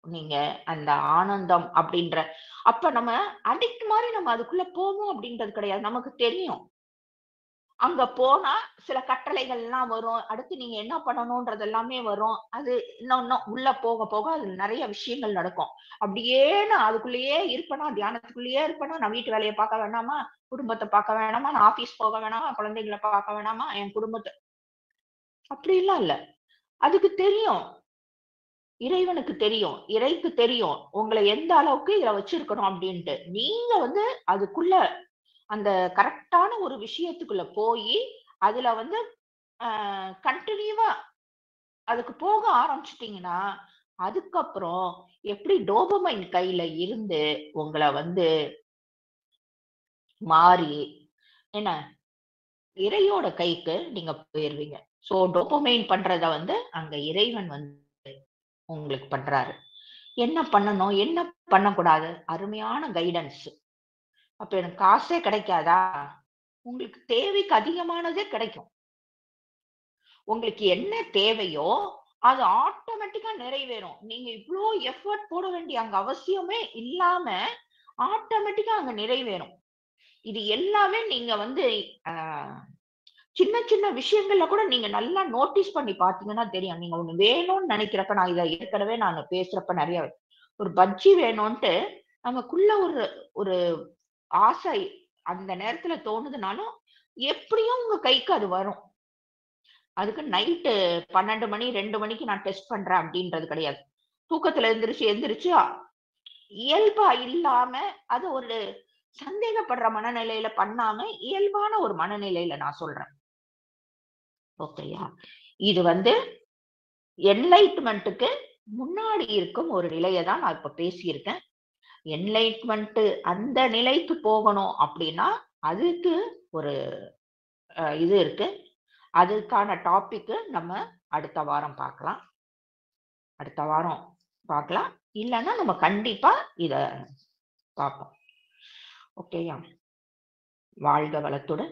நீங்க அந்த ஆனந்தம் அப்படின்ற அப்ப நம்ம அடிக்ட் மாரி நம்ம அதுக்குள்ள போவோம் அப்படின்றது கிடையாது. நமக்கு தெரியும். அங்க போனா சில கட்டளைகள்லாம் வரும். அடுத்து நீங்க என்ன பண்ணணும்ன்றது எல்லாமே வரும். அது இன்னும் இன்னும் உள்ள போக போக அதுல நெறைய விஷயங்கள் நடக்கும். அப்படியே நான் அதுக்குள்ளேயே இருப்பேனா, தியானத்துக்குள்ளேயே இருப்பேனா, நான் வீட்டு வேலைய பார்க்க வேணாமா? குடும்பத்த பார்க்க வேணாமா? நான் ஆஃபீஸ் போக வேணாமா? குழந்தைகள பார்க்க வேணாமா? என் குடும்பத்த அப்படிலாம் இல்ல. அதுக்கு தெரியும். இறைவனுக்கு தெரியும். இறைக்கு தெரியும். உங்கள எந்த அளவுக்கு இதுல வச்சிருக்கணும் அப்டின்ட்டு. நீங்க வந்து அதுக்குள்ள அந்த கரெக்ட்டான ஒரு விஷயத்துக்குள்ள போயி, அதுல வந்து கன்டினியூவா அதுக்கு போக ஆரம்பிச்சுட்டீங்கன்னா, அதுக்கப்புறம் எப்படி டோபமைன் கையில இருந்து உங்கள வந்து மாறி என்ன இறையோட கைக்கு நீங்க போயிருவீங்க. ஸோ டோபமைன் பண்றத வந்து அங்க இறைவன் வந்து உங்களுக்கு பண்றாரு. என்ன பண்ணணும்? என்ன பண்ணக்கூடாது? அருமையான கைடன்ஸ். அப்ப எனக்கு காசே கிடைக்காதா? உங்களுக்கு தேவைக்கு அதிகமானதே கிடைக்கும். உங்களுக்கு என்ன தேவையோ, அது ஆட்டோமேட்டிக்கா நிறைவேறும். நீங்க இவ்ளோ எஃபோர்ட் போட வேண்டிய அங்க அவசியமே இல்லாம, ஆட்டோமேட்டிக்கா அங்க நிறைவேறும். இது எல்லாமே நீங்க வந்து அ சின்ன சின்ன விஷயங்கள்ல கூட நீங்க நல்லா நோட்டீஸ் பண்ணி பார்த்தீங்கன்னா தெரியும். நீங்க ஒண்ணு வேணும்னு நினைக்கிறப்ப நான் இத ஏற்கனவே நானு பேசுறப்ப நெறைய ஒரு பஜ்ஜி வேணுன்ட்டு நமக்குள்ள ஒரு ஒரு ஆசை அந்த நேரத்துல தோணுதுனாலும், எப்படியும் உங்க கைக்கு அது வரும். அதுக்கு நைட்டு 12 மணி, 2 மணிக்கு நான் டெஸ்ட் பண்றேன் அப்படின்றது கிடையாது. தூக்கத்துல எந்திரிச்சு இயல்பா இல்லாம, அது ஒரு சந்தேகப்படுற மனநிலையில பண்ணாம, இயல்பான ஒரு மனநிலையில நான் சொல்றேன். ஓகேயா? இது வந்து என்லைட்மென்ட்க்கு முன்னாடி இருக்கும் ஒரு நிலைய தான் நான் இப்ப பேசியிருக்கேன். என்லைட்மென்ட் அந்த நிலைக்கு போகணும் அப்படின்னா, அதுக்கு ஒரு இது இருக்கு. அதுக்கான டாபிக் நம்ம அடுத்த வாரம் பார்க்கலாம். அடுத்த வாரம் பார்க்கலாம். இல்லன்னா நம்ம கண்டிப்பா இத பார்ப்போம். ஓகேயா? வாழ்க வளத்துடன்.